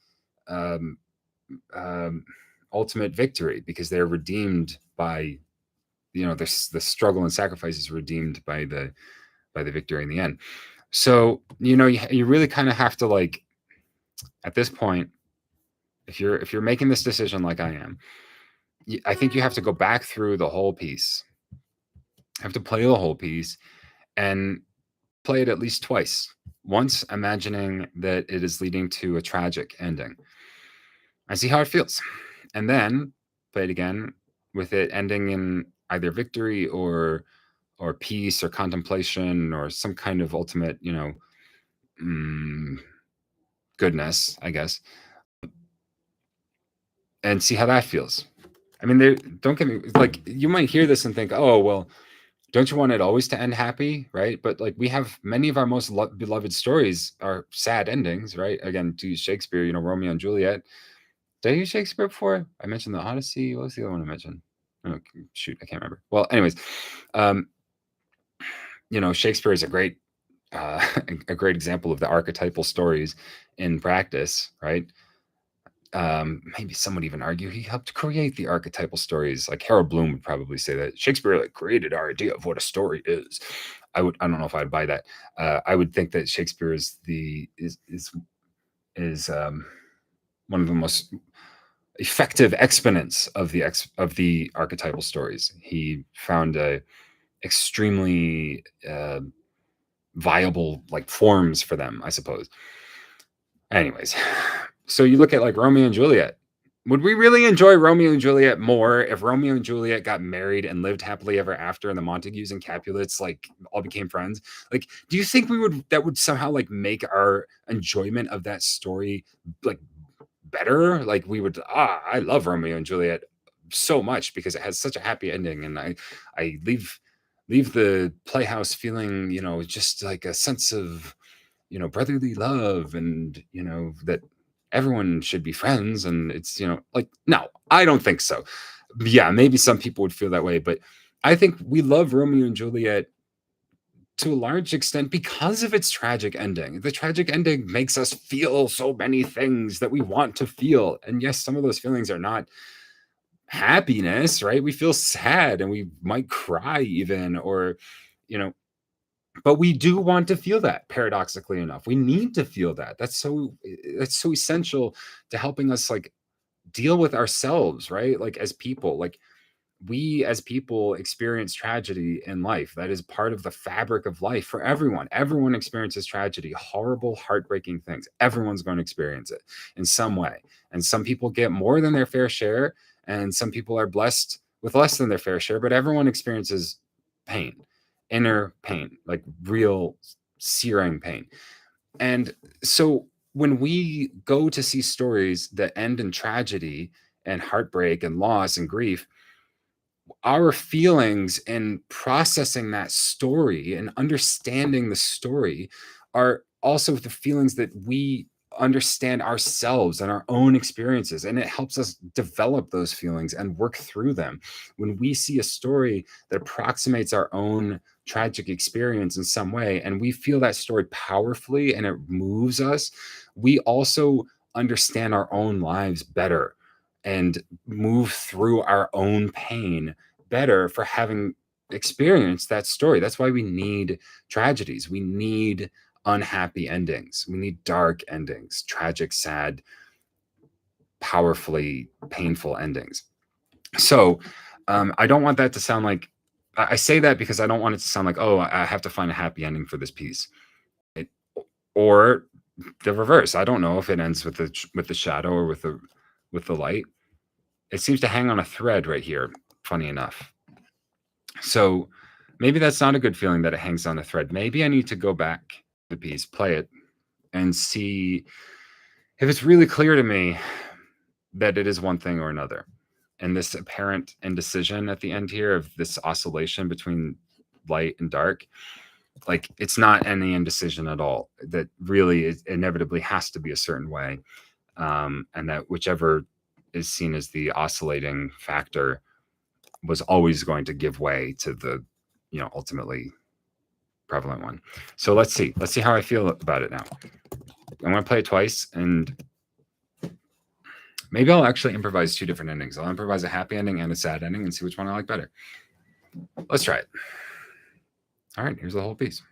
ultimate victory because they're redeemed by the struggle and sacrifice is redeemed by the victory in the end. So you really kind of have to, like, at this point, if you're making this decision like I am, I think you have to go back through the whole piece. Have to play the whole piece and play it at least twice. Once imagining that it is leading to a tragic ending. I see how it feels. And then play it again with it ending in either victory or peace or contemplation or some kind of ultimate, goodness, I guess. And see how that feels. I mean, don't get me, like, you might hear this and think, oh, well, don't you want it always to end happy, right? But like, we have many of our most beloved stories are sad endings, right? Again, to use Shakespeare, Romeo and Juliet. Did I use Shakespeare before? I mentioned the Odyssey. What was the other one I mentioned? Oh, shoot, I can't remember. Well, anyways, Shakespeare is a great example of the archetypal stories in practice, right? Maybe some would even argue he helped create the archetypal stories. Like Harold Bloom would probably say that Shakespeare created our idea of what a story is. I don't know if I'd buy that. I would think that Shakespeare is one of the most effective exponents of the archetypal stories. He found a extremely viable like forms for them, I suppose. Anyways, so you look at like Romeo and Juliet. Would we really enjoy Romeo and Juliet more if Romeo and Juliet got married and lived happily ever after and the Montagues and Capulets like all became friends? Like, do you think that would somehow like make our enjoyment of that story like better? Like we would I love Romeo and Juliet so much because it has such a happy ending, and I leave the playhouse feeling, just like a sense of brotherly love, and that everyone should be friends, and it's like, no, I don't think so. Yeah, maybe some people would feel that way, but I think we love Romeo and Juliet to a large extent because of its tragic ending. The tragic ending makes us feel so many things that we want to feel, and yes, some of those feelings are not happiness, right? We feel sad and we might cry even, or you know but we do want to feel that, paradoxically enough. We need to feel that. That's so essential to helping us like deal with ourselves, right? Like as people, like we as people experience tragedy in life. That is part of the fabric of life for everyone. Everyone experiences tragedy, horrible, heartbreaking things. Everyone's going to experience it in some way. And some people get more than their fair share, and some people are blessed with less than their fair share, but everyone experiences pain, inner pain, like real searing pain. And so when we go to see stories that end in tragedy and heartbreak and loss and grief, our feelings and processing that story and understanding the story are also the feelings that we understand ourselves and our own experiences, and it helps us develop those feelings and work through them. When we see a story that approximates our own tragic experience in some way and we feel that story powerfully and it moves us, we also understand our own lives better and move through our own pain better for having experienced that story. That's why we need tragedies. We need unhappy endings. We need dark endings, tragic, sad, powerfully painful endings. So I don't want that to sound like, I say that because I don't want it to sound like, oh, I have to find a happy ending for this piece. Or the reverse. I don't know if it ends with the shadow or with the light. It seems to hang on a thread right here, funny enough. So maybe that's not a good feeling that it hangs on a thread. Maybe I need to go back to the piece, play it, and see if it's really clear to me that it is one thing or another. And this apparent indecision at the end here of this oscillation between light and dark, like it's not any indecision at all. That really is inevitably has to be a certain way. And that whichever is seen as the oscillating factor was always going to give way to the, ultimately prevalent one. So let's see how I feel about it now. I'm going to play it twice, and maybe I'll actually improvise two different endings. I'll improvise a happy ending and a sad ending and see which one I like better. Let's try it. All right, here's the whole piece.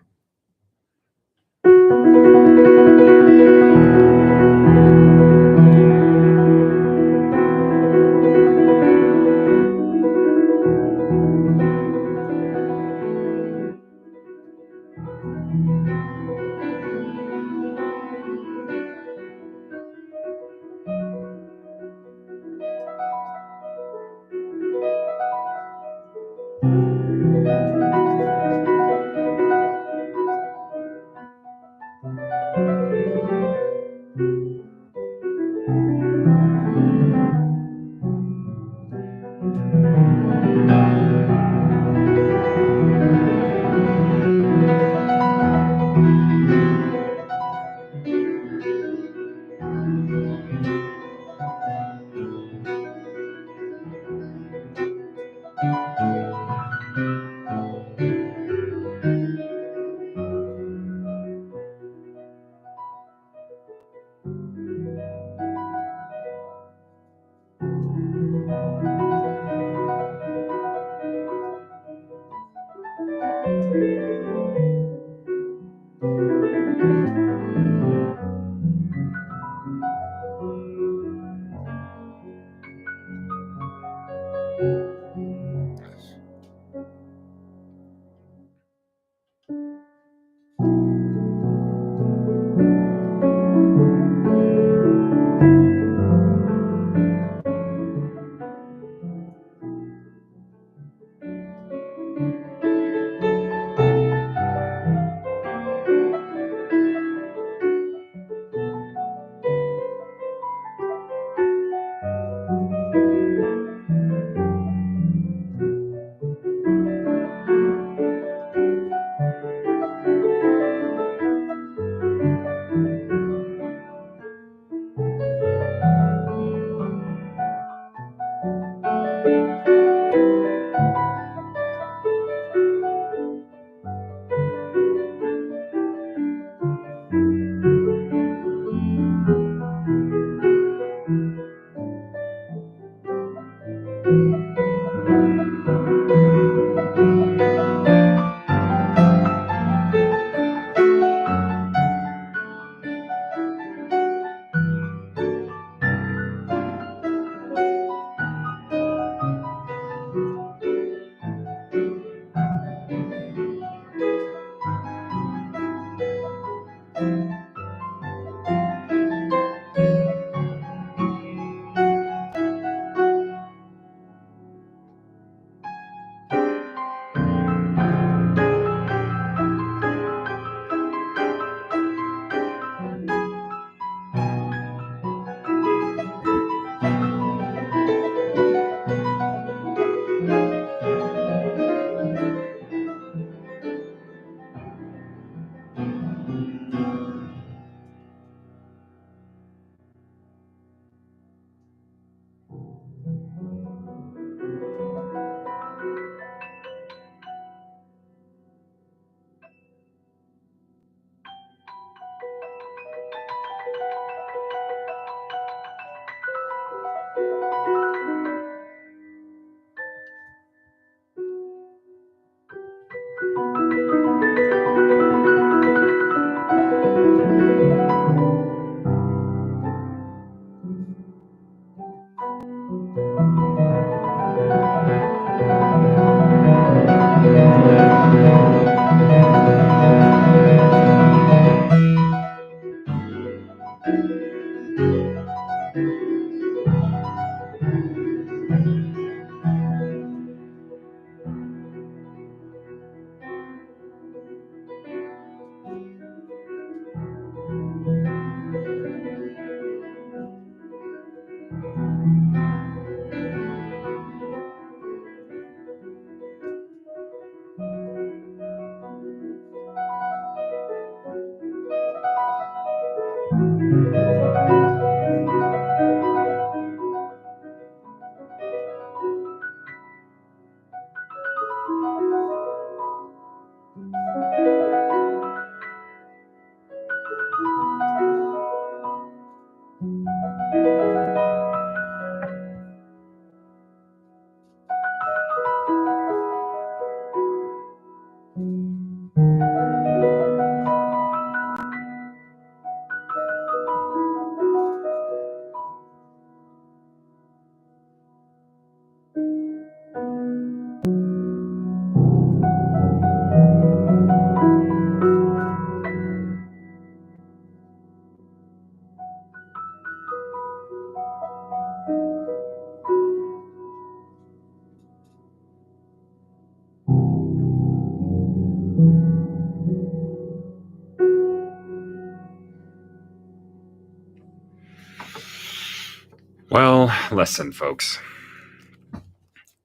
Listen, folks.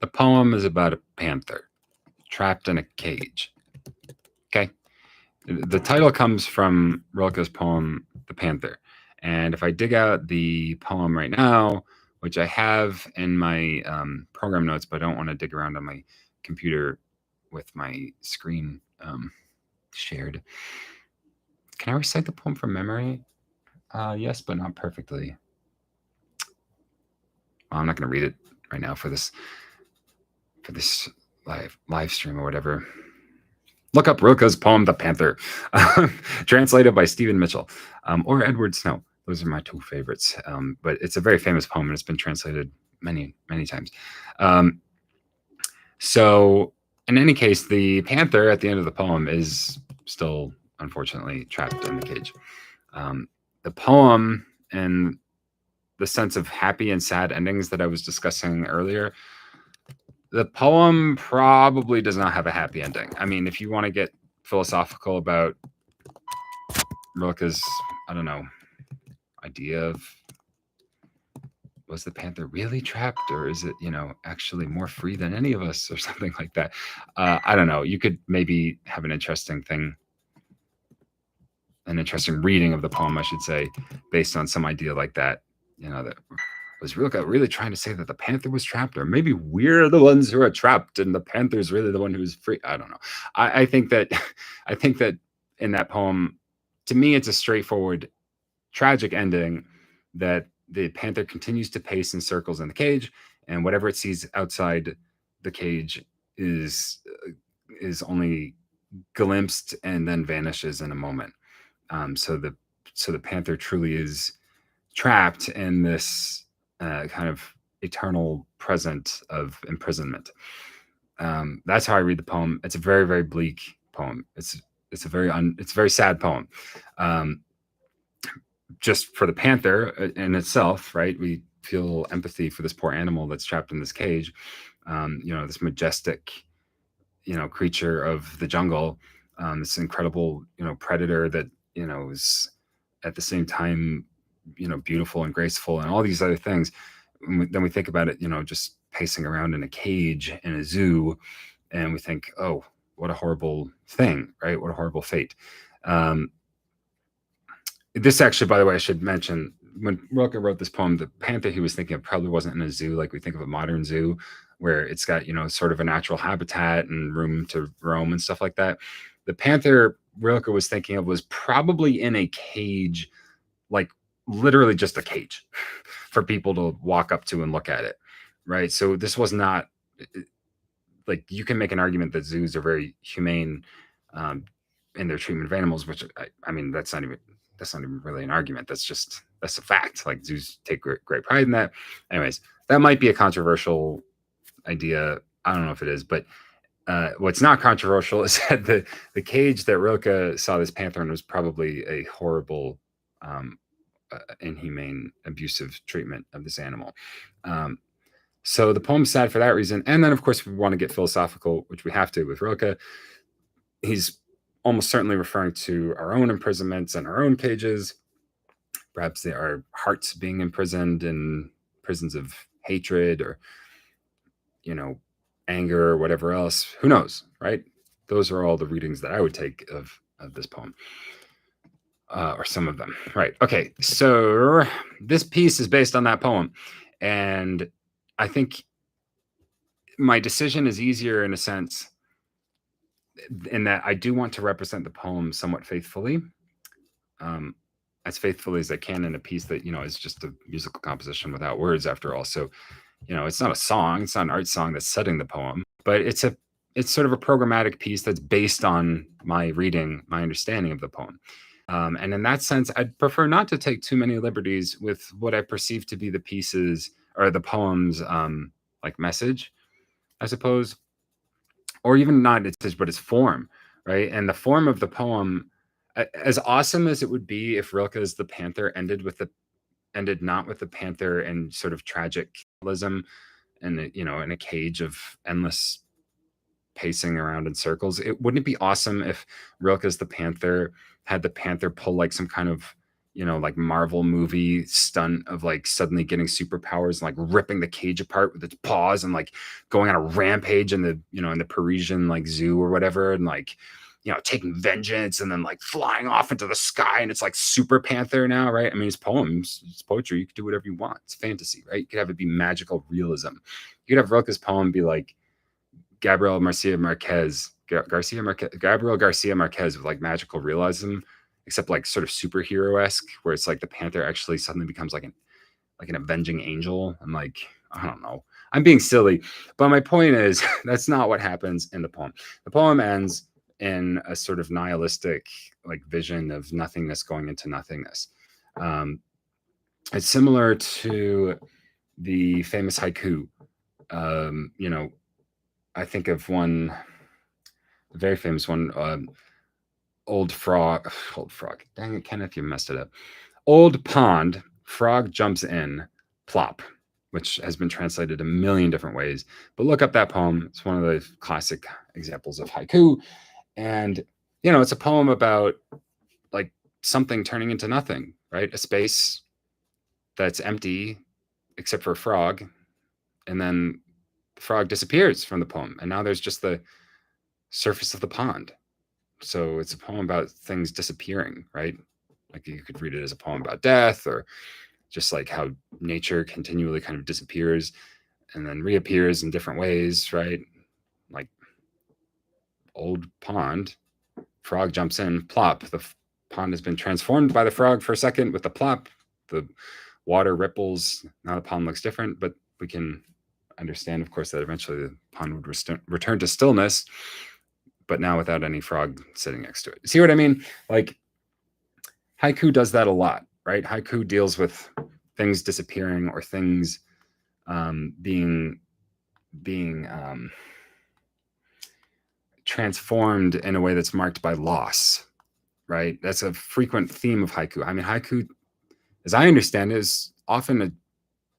The poem is about a panther trapped in a cage. Okay? The title comes from Rilke's poem, The Panther. And if I dig out the poem right now, which I have in my program notes, but I don't want to dig around on my computer with my screen shared. Can I recite the poem from memory? Yes, but not perfectly. Well, I'm not going to read it right now for this live stream or whatever. Look up Rilke's poem, The Panther, translated by Stephen Mitchell or Edward Snow. Those are my two favorites. But it's a very famous poem and it's been translated many, many times. So in any case, the panther at the end of the poem is still, unfortunately, trapped in the cage. The poem and the sense of happy and sad endings that I was discussing earlier, the poem probably does not have a happy ending. I mean, if you want to get philosophical about Rilke's, I don't know, idea of, was the panther really trapped, or is it, actually more free than any of us, or something like that? I don't know. You could maybe have an interesting reading of the poem, I should say, based on some idea like that. That was Rilke really trying to say that the panther was trapped, or maybe we're the ones who are trapped and the panther's really the one who's free. I don't know. I think that in that poem, to me, it's a straightforward, tragic ending that the panther continues to pace in circles in the cage, and whatever it sees outside the cage is only glimpsed and then vanishes in a moment. So the panther truly is trapped in this kind of eternal present of imprisonment. That's how I read the poem. It's a very, very bleak poem. It's a very sad poem. Just for the panther in itself, right? We feel empathy for this poor animal that's trapped in this cage. This majestic, creature of the jungle, this incredible, predator that, is at the same time, beautiful and graceful and all these other things. Then we think about it, just pacing around in a cage in a zoo, and we think, oh, what a horrible thing, right? What a horrible fate. This actually, by the way, I should mention, when Rilke wrote this poem, the panther he was thinking of probably wasn't in a zoo like we think of a modern zoo, where it's got, sort of a natural habitat and room to roam and stuff like that. The panther Rilke was thinking of was probably in a cage, like literally just a cage for people to walk up to and look at it, right? So this was not, like, you can make an argument that zoos are very humane in their treatment of animals, which I mean, that's not even really an argument. That's a fact. Like, zoos take great pride in that. Anyways, that might be a controversial idea. I don't know if it is, but what's not controversial is that the cage that Rilke saw this panther in was probably a horrible, inhumane, abusive treatment of this animal. So the poem's sad for that reason. And then, of course, we want to get philosophical, which we have to with Rilke. He's almost certainly referring to our own imprisonments and our own cages. Perhaps they are hearts being imprisoned in prisons of hatred or, anger or whatever else. Who knows, right? Those are all the readings that I would take of this poem. Or some of them. Right. Okay. So this piece is based on that poem. And I think my decision is easier in a sense, in that I do want to represent the poem somewhat faithfully, as faithfully as I can in a piece that, is just a musical composition without words after all. So, it's not a song, it's not an art song that's setting the poem, but it's sort of a programmatic piece that's based on my reading, my understanding of the poem. And in that sense, I'd prefer not to take too many liberties with what I perceive to be the pieces or the poem's like message, I suppose, or even not its message, but its form, right? And the form of the poem, as awesome as it would be if Rilke's The Panther ended not with the panther and sort of tragic realism and, in a cage of endless pacing around in circles. Wouldn't it be awesome if Rilke's The Panther had the panther pull like some kind of, like Marvel movie stunt of like suddenly getting superpowers and like ripping the cage apart with its paws and like going on a rampage in the in the Parisian like zoo or whatever, and like taking vengeance and then like flying off into the sky, and it's like Super Panther now, right? I mean, it's poems, it's poetry. You could do whatever you want. It's fantasy, right? You could have it be magical realism. You could have Rilke's poem be like Gabriel Garcia Marquez with like magical realism, except like sort of superhero-esque, where it's like the Panther actually suddenly becomes like an avenging angel. I'm like, I don't know. I'm being silly, but my point is that's not what happens in the poem. The poem ends in a sort of nihilistic like vision of nothingness going into nothingness. It's similar to the famous haiku. I think of one, a very famous one, old frog. Dang it, Kenneth, you messed it up. Old pond, frog jumps in, plop, which has been translated a million different ways. But look up that poem. It's one of the classic examples of haiku. And, it's a poem about like something turning into nothing, right? A space that's empty except for a frog. And then the frog disappears from the poem. And now there's just the surface of the pond. So it's a poem about things disappearing, right? Like you could read it as a poem about death, or just like how nature continually kind of disappears and then reappears in different ways, right? Like old pond, frog jumps in, plop. The pond has been transformed by the frog for a second with the plop. The water ripples. Now the pond looks different, but we can understand, of course, that eventually the pond would return to stillness, but now without any frog sitting next to it. See what I mean? Like haiku does that a lot, right? Haiku deals with things disappearing or things being transformed in a way that's marked by loss, right? That's a frequent theme of haiku. I mean, haiku, as I understand, is often a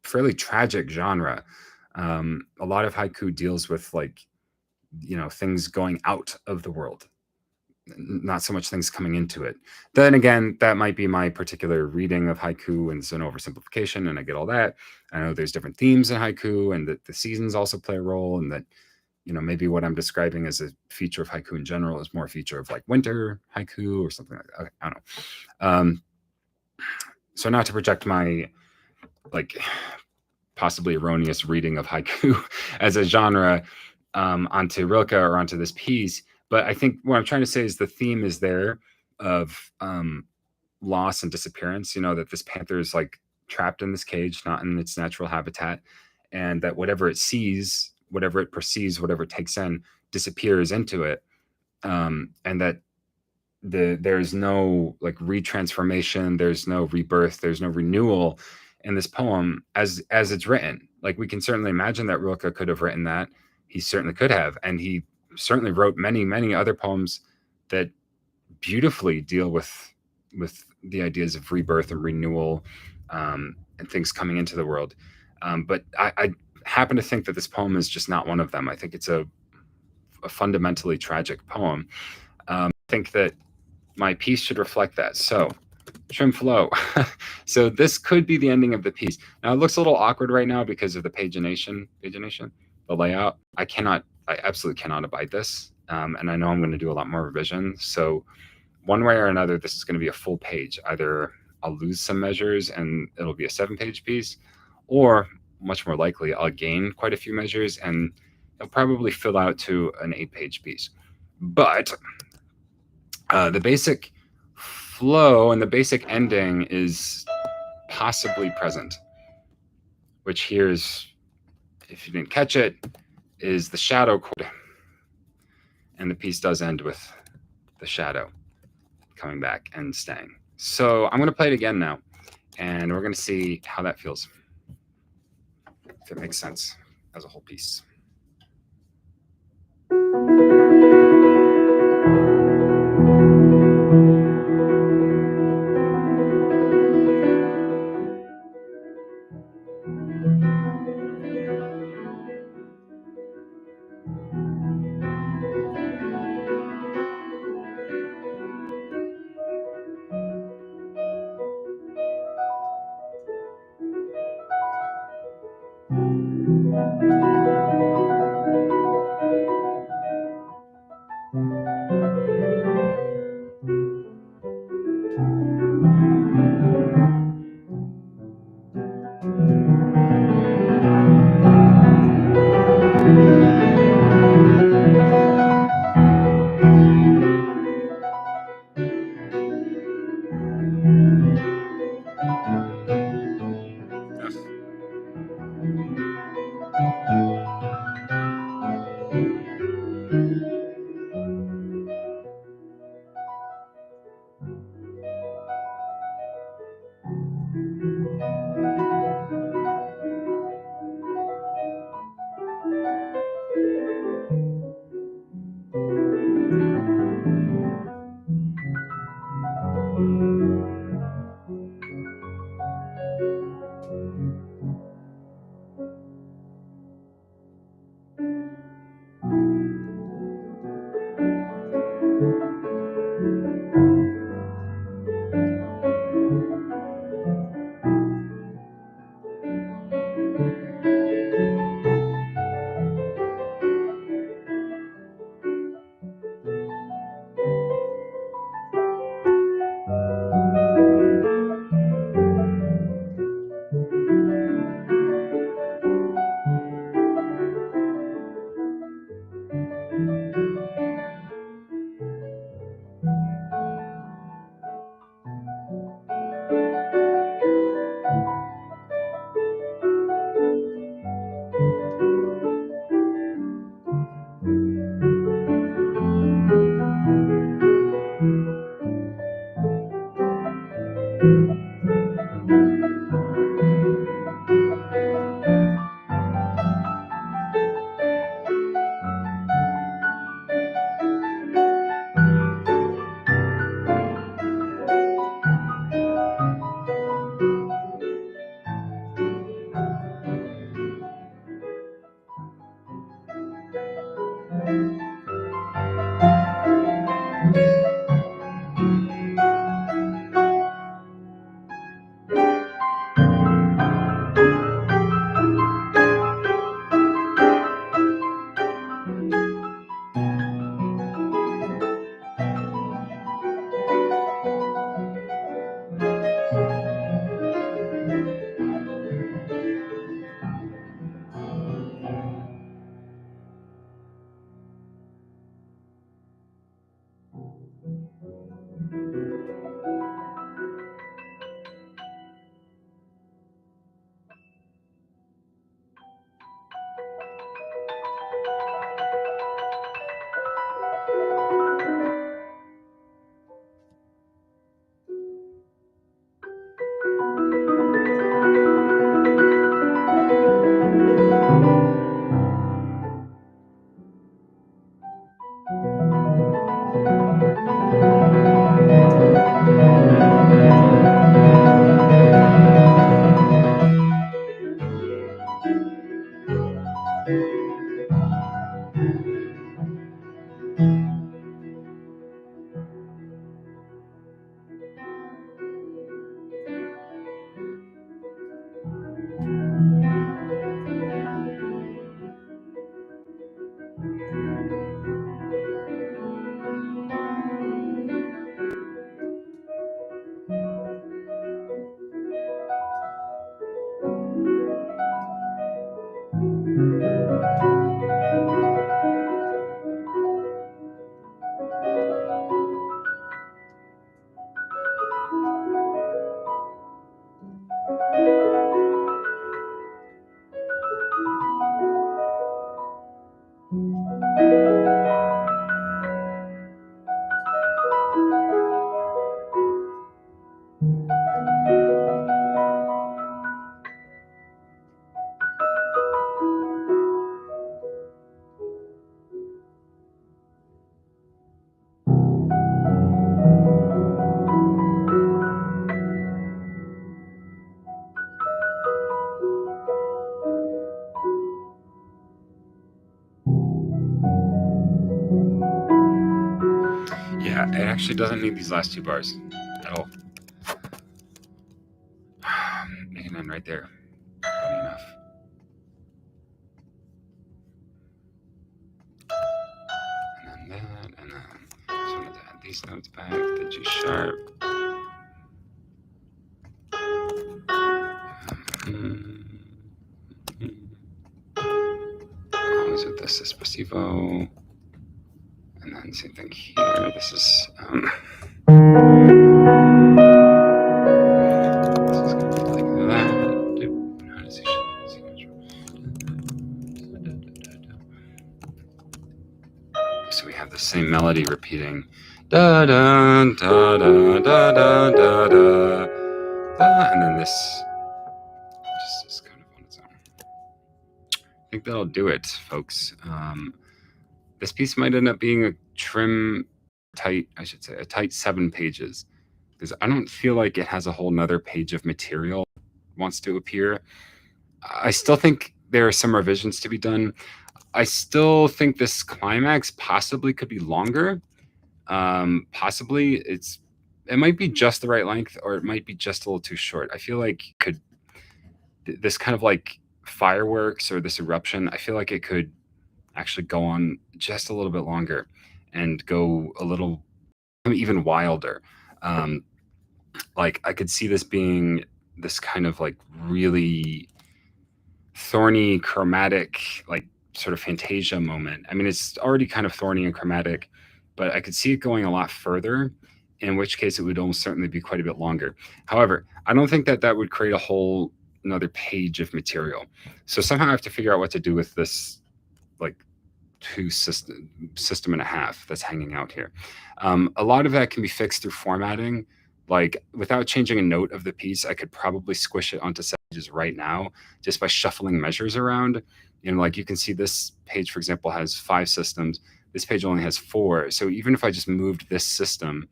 fairly tragic genre. A lot of haiku deals with like things going out of the world, not so much things coming into it. Then again, that might be my particular reading of haiku, and it's an oversimplification, and I get all that. I know there's different themes in haiku, and that the seasons also play a role, and that maybe what I'm describing as a feature of haiku in general is more a feature of like winter haiku or something like that. I don't know. So not to project my like possibly erroneous reading of haiku as a genre onto Rilke or onto this piece, but I think what I'm trying to say is the theme is there of loss and disappearance. That this panther is like trapped in this cage, not in its natural habitat, and that whatever it sees, whatever it perceives, whatever it takes in, disappears into it, and that there's no like retransformation, there's no rebirth, there's no renewal in this poem as it's written. Like we can certainly imagine that Rilke could have written that. He certainly could have, and he certainly wrote many other poems that beautifully deal with the ideas of rebirth and renewal, and things coming into the world. But I happen to think that this poem is just not one of them. I think it's a fundamentally tragic poem. I think that my piece should reflect that. So trim flow. So this could be the ending of the piece. Now it looks a little awkward right now because of the pagination, the layout. I absolutely cannot abide this. And I know I'm going to do a lot more revision. So one way or another, this is going to be a full page. Either I'll lose some measures and it'll be a 7-page piece, or much more likely I'll gain quite a few measures and it'll probably fill out to an 8-page piece. But the basic flow and the basic ending is possibly present, which here's, if you didn't catch it, is the shadow chord. And the piece does end with the shadow coming back and staying. So I'm going to play it again now, and we're going to see how that feels, if it makes sense as a whole piece. Yeah, it actually doesn't need these last two bars at all. Make an end right there. Funny enough. And then that, and then just wanted to add these notes back, the G sharp. Always with this espressivo. And then same thing here. This is going to be like that. So we have the same melody repeating. Da da da da da da da da. And then this just is kind of on its own. I think that'll do it, folks. This piece might end up being a tight 7 pages, because I don't feel like it has a whole nother page of material wants to appear. I still think there are some revisions to be done. I still think this climax possibly could be longer. Possibly it might be just the right length, or it might be just a little too short. I feel like this kind of like fireworks or this eruption, I feel like it could actually go on just a little bit longer and go a little even wilder. Like I could see this being this kind of like really thorny, chromatic, like sort of Fantasia moment. I mean, it's already kind of thorny and chromatic, but I could see it going a lot further, in which case it would almost certainly be quite a bit longer. However, I don't think that would create a whole another page of material. So somehow I have to figure out what to do with this like system and a half that's hanging out here. A lot of that can be fixed through formatting. Like without changing a note of the piece, I could probably squish it onto pages right now just by shuffling measures around. Like you can see this page, for example, has 5 systems. This page only has 4. So even if I just moved this system,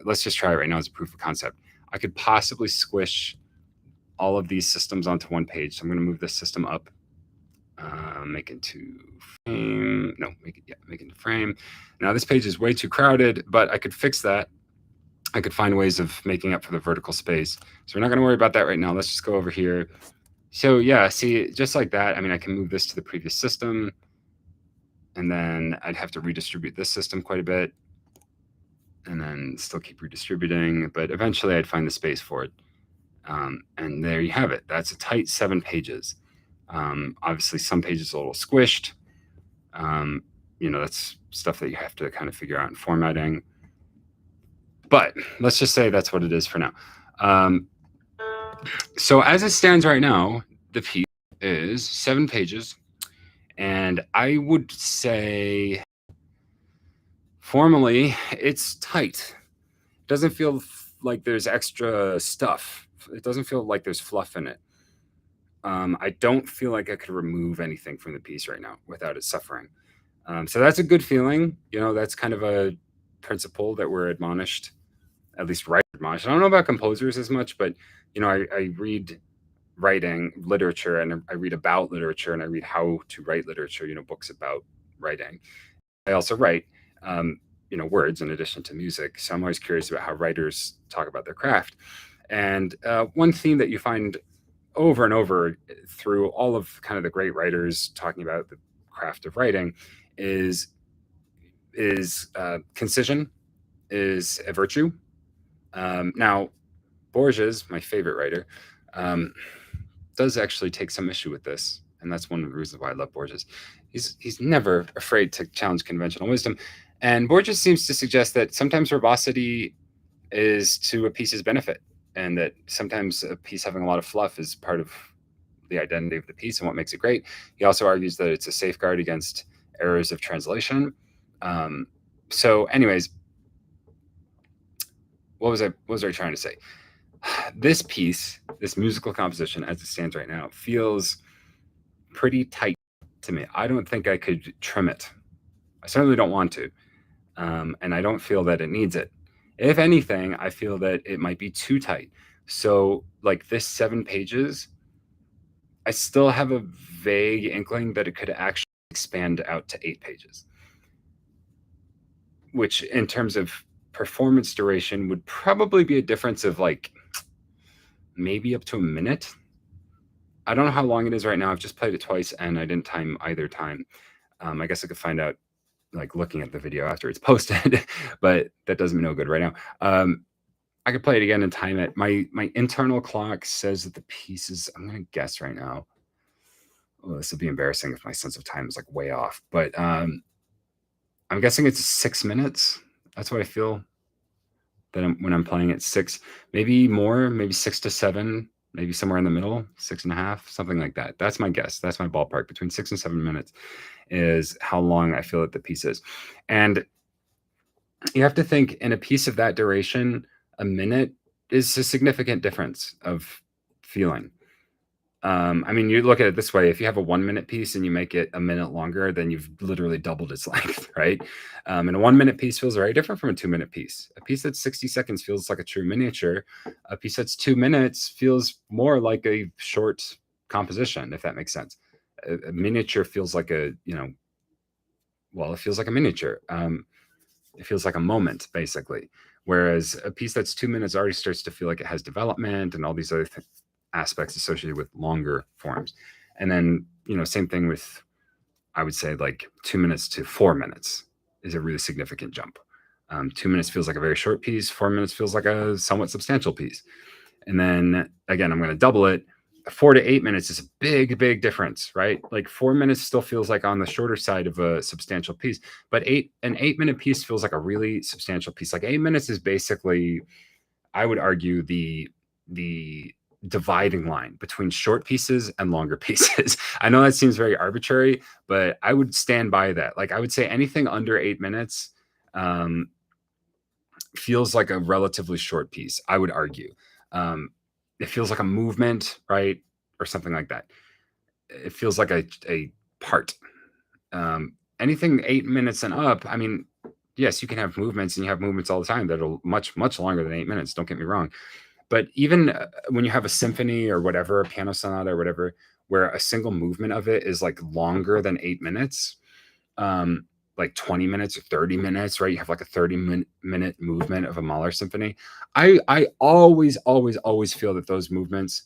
let's just try it right now as a proof of concept. I could possibly squish all of these systems onto one page. So I'm going to move this system up Make into frame. No, make into frame. Now this page is way too crowded, but I could fix that. I could find ways of making up for the vertical space. So we're not going to worry about that right now. Let's just go over here. So yeah, see, just like that, I mean, I can move this to the previous system, and then I'd have to redistribute this system quite a bit, and then still keep redistributing, but eventually I'd find the space for it. And there you have it. That's a tight 7 pages. Obviously, some pages are a little squished. That's stuff that you have to kind of figure out in formatting. But let's just say that's what it is for now. So as it stands right now, the piece is 7 pages. And I would say formally, it's tight. It doesn't feel like there's extra stuff. It doesn't feel like there's fluff in it. I don't feel like I could remove anything from the piece right now without it suffering. So that's a good feeling. That's kind of a principle that we're admonished, at least admonished. I don't know about composers as much, but I read writing literature, and I read about literature, and I read how to write literature, books about writing. I also write, words in addition to music. So I'm always curious about how writers talk about their craft. And one theme that you find over and over through all of kind of the great writers talking about the craft of writing is concision is a virtue. Now, Borges, my favorite writer, does actually take some issue with this, and that's one of the reasons why I love Borges. He's never afraid to challenge conventional wisdom, and Borges seems to suggest that sometimes verbosity is to a piece's benefit, and that sometimes a piece having a lot of fluff is part of the identity of the piece and what makes it great. He also argues that it's a safeguard against errors of translation. So anyways, what was I trying to say? This piece, this musical composition as it stands right now, feels pretty tight to me. I don't think I could trim it. I certainly don't want to. And I don't feel that it needs it. If anything, I feel that it might be too tight. So like this 7 pages, I still have a vague inkling that it could actually expand out to 8 pages, which in terms of performance duration would probably be a difference of like maybe up to a minute. I don't know how long it is right now. I've just played it twice and I didn't time either time. I guess I could find out like looking at the video after it's posted, but that does me no good right now. I could play it again and time it. My internal clock says that the pieces, I'm going to guess right now. Oh, this would be embarrassing if my sense of time is like way off, but I'm guessing it's 6 minutes. That's what I feel that when I'm playing it. 6, maybe more, maybe 6 to 7, maybe somewhere in the middle, 6.5, something like that. That's my guess. That's my ballpark. Between 6 and 7 minutes is how long I feel that the piece is. And you have to think in a piece of that duration, a minute is a significant difference of feeling. I mean, you look at it this way. If you have a 1-minute piece and you make it a minute longer, then you've literally doubled its length, right? And a 1-minute piece feels very different from a 2-minute piece. A piece that's 60 seconds feels like a true miniature. A piece that's 2 minutes feels more like a short composition, if that makes sense. A miniature feels like it feels like a miniature. It feels like a moment, basically. Whereas a piece that's 2 minutes already starts to feel like it has development and all these other aspects associated with longer forms. And then, same thing with, I would say like 2 minutes to 4 minutes is a really significant jump. 2 minutes feels like a very short piece. 4 minutes feels like a somewhat substantial piece. And then again, I'm going to double it. 4 to 8 minutes is a big, big difference, right? Like 4 minutes still feels like on the shorter side of a substantial piece, but an 8-minute piece feels like a really substantial piece. Like 8 minutes is basically, I would argue, the dividing line between short pieces and longer pieces. I know that seems very arbitrary, but I would stand by that. Like I would say anything under 8 minutes feels like a relatively short piece, I would argue. It feels like a movement, right? Or something like that. It feels like a part. Anything 8 minutes and up, I mean, yes, you can have movements, and you have movements all the time that are much, much longer than 8 minutes. Don't get me wrong. But even when you have a symphony or whatever, a piano sonata or whatever, where a single movement of it is like longer than 8 minutes, like 20 minutes or 30 minutes, right? You have like a 30-minute movement of a Mahler symphony. I always feel that those movements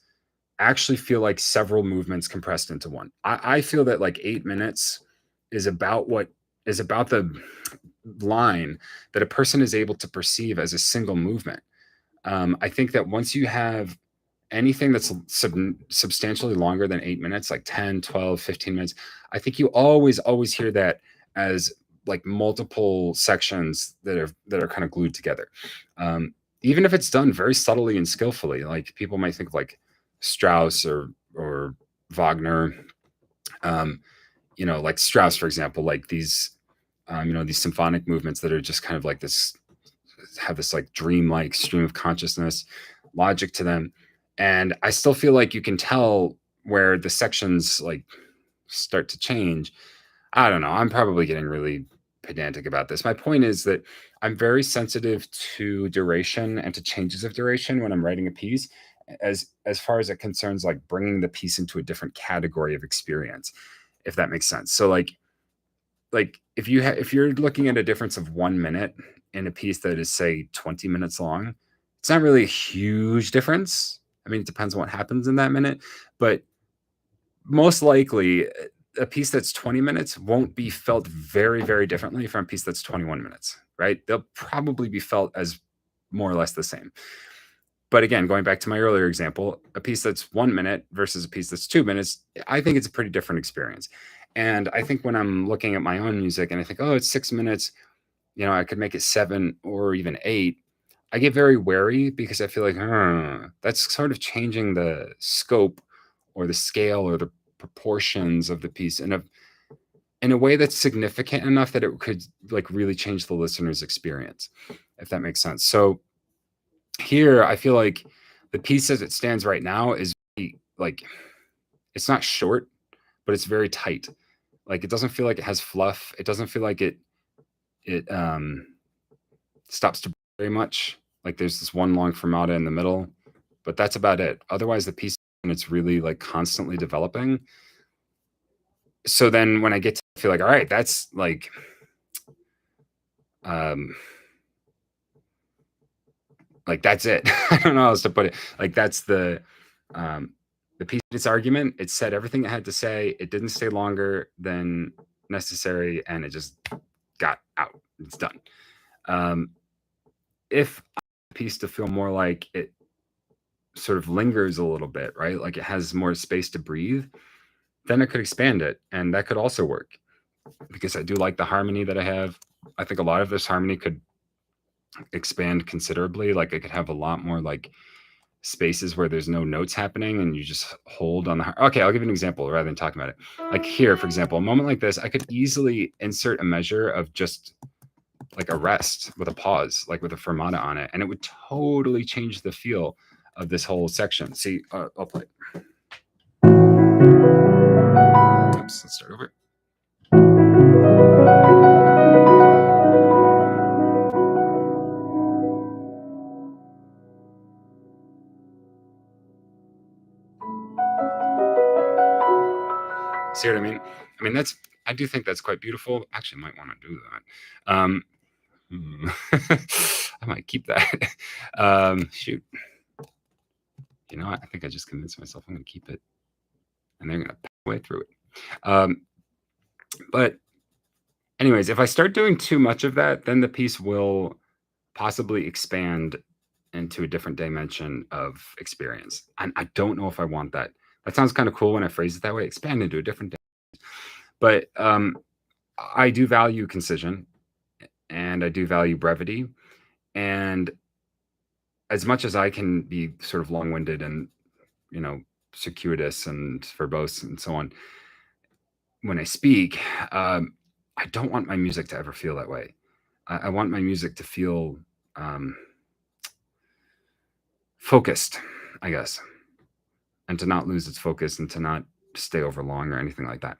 actually feel like several movements compressed into one. I feel that like 8 minutes is about the line that a person is able to perceive as a single movement. I think that once you have anything that's substantially longer than 8 minutes, like 10, 12, 15 minutes, I think you always hear that as like multiple sections that are kind of glued together. Even if it's done very subtly and skillfully, like people might think of like Strauss or Wagner, like Strauss, for example, like these, these symphonic movements that are just kind of like this, have this like dreamlike stream of consciousness logic to them. And I still feel like you can tell where the sections like start to change. I don't know. I'm probably getting really pedantic about this. My point is that I'm very sensitive to duration and to changes of duration when I'm writing a piece, as far as it concerns like bringing the piece into a different category of experience, if that makes sense. So like if you're looking at a difference of 1 minute in a piece that is say 20 minutes long, it's not really a huge difference. I mean, it depends on what happens in that minute, but most likely a piece that's 20 minutes won't be felt very differently from a piece that's 21 minutes, right? They'll probably be felt as more or less the same. But again, going back to my earlier example, a piece that's 1 minute versus a piece that's 2 minutes, I think it's a pretty different experience. And I think when I'm looking at my own music and I think, oh, it's 6 minutes, I could make it 7 or even 8, I get very wary because I feel like, that's sort of changing the scope or the scale or the proportions of the piece in a way that's significant enough that it could like really change the listener's experience, if that makes sense. So here, I feel like the piece as it stands right now is like, it's not short, but it's very tight. Like it doesn't feel like it has fluff. It doesn't feel like it stops to very much. Like there's this one long fermata in the middle, but that's about it. Otherwise, the piece, and it's really like constantly developing. So then when I get to feel like, all right, that's like that's it. I don't know how else to put it. Like that's the piece of its argument. It said everything it had to say. It didn't stay longer than necessary, and it just got out. It's done. If a piece to feel more like it sort of lingers a little bit, right? Like it has more space to breathe, then I could expand it, and that could also work because I do like the harmony that I have. I think a lot of this harmony could expand considerably. Like I could have a lot more like spaces where there's no notes happening and you just hold on the okay, I'll give you an example rather than talking about it. Like here, for example, a moment like this, I could easily insert a measure of just like a rest with a pause, like with a fermata on it, and it would totally change the feel of this whole section. See, I'll play it. Oops, let's start over. See what I mean? I mean, I do think that's quite beautiful. Actually, I might want to do that. I might keep that. Shoot. You know what? I think I just convinced myself I'm going to keep it. And they're going to way through it. But anyways, if I start doing too much of that, then the piece will possibly expand into a different dimension of experience. And I don't know if I want that. That sounds kind of cool when I phrase it that way, expand into a different dimension. But I do value concision and I do value brevity. And as much as I can be sort of long-winded and, circuitous and verbose and so on, when I speak, I don't want my music to ever feel that way. I want my music to feel focused, I guess, and to not lose its focus and to not stay over long or anything like that.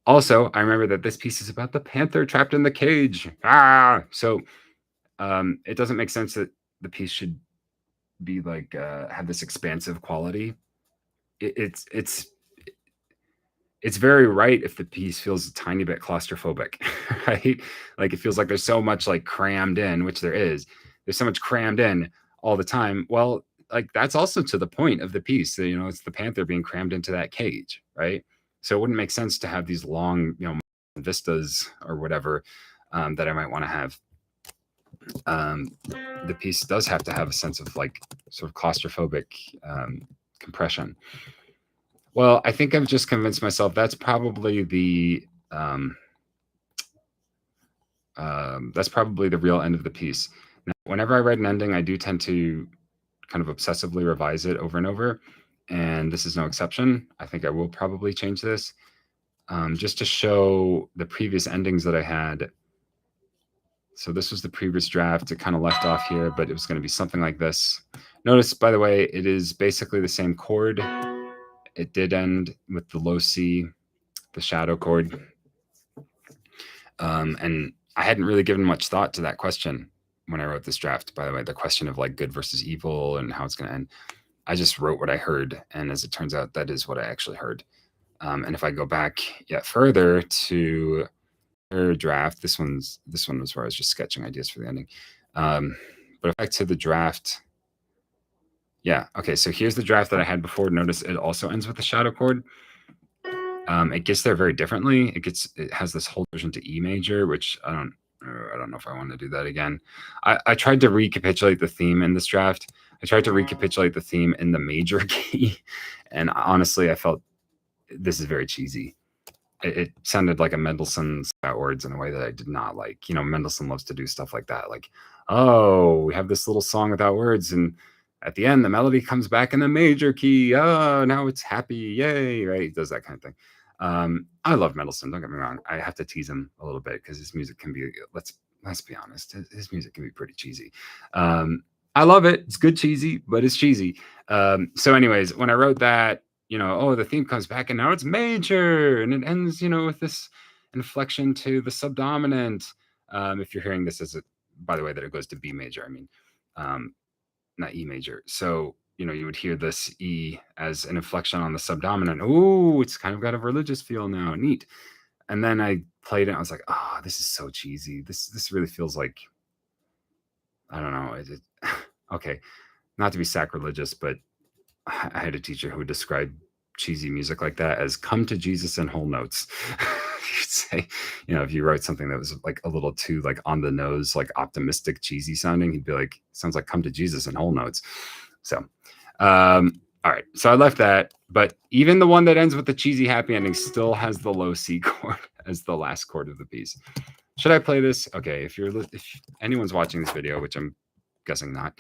Also, I remember that this piece is about the panther trapped in the cage. So it doesn't make sense that the piece should be like have this expansive quality. it's it's very right if the piece feels a tiny bit claustrophobic, right? Like it feels like there's so much like crammed in, which there is. There's so much crammed in all the time. Well, like that's also to the point of the piece. So, it's the panther being crammed into that cage, right? So it wouldn't make sense to have these long, vistas or whatever that I might want to have. The piece does have to have a sense of like sort of claustrophobic compression. Well, I think I've just convinced myself that's probably the real end of the piece. Now, whenever I write an ending, I do tend to kind of obsessively revise it over and over, and this is no exception. I think I will probably change this just to show the previous endings that I had. So this was the previous draft. It kind of left off here, but it was going to be something like this. Notice, by the way, it is basically the same chord. It did end with the low C, the shadow chord. And I hadn't really given much thought to that question when I wrote this draft, by the way, the question of like good versus evil and how it's going to end. I just wrote what I heard. And as it turns out, that is what I actually heard. And if I go back yet further to their draft, this one was where I was just sketching ideas for the ending. But back to the draft. Yeah. Okay. So here's the draft that I had before. Notice it also ends with the shadow chord. It gets there very differently. It has this whole version to E major, which I don't know if I want to do that again. I tried to recapitulate the theme in this draft. I tried to recapitulate the theme in the major key, and honestly, I felt this is very cheesy. It sounded like a Mendelssohn words in a way that I did not like. Mendelssohn loves to do stuff like that. Like, oh, we have this little song without words, and at the end, the melody comes back in the major key. Oh, now it's happy. Yay. Right. He does that kind of thing. I love Mendelssohn. Don't get me wrong. I have to tease him a little bit because his music can be, let's be honest, his music can be pretty cheesy. I love it. It's good cheesy, but it's cheesy. So anyways, when I wrote that, oh, the theme comes back and now it's major and it ends, with this inflection to the subdominant. If you're hearing this by the way, that it goes to B major, I mean, not E major. So, you would hear this E as an inflection on the subdominant. Oh, it's kind of got a religious feel now. Neat. And then I played it. And I was like, oh, this is so cheesy. This really feels like, I don't know. Okay. Not to be sacrilegious, but I had a teacher who would describe cheesy music like that as come to Jesus in whole notes. You'd say, if you wrote something that was like a little too like on the nose, like optimistic, cheesy sounding, he'd be like, sounds like come to Jesus in whole notes. So, all right. So I left that, but even the one that ends with the cheesy happy ending still has the low C chord as the last chord of the piece. Should I play this? Okay. If anyone's watching this video, which I'm guessing not,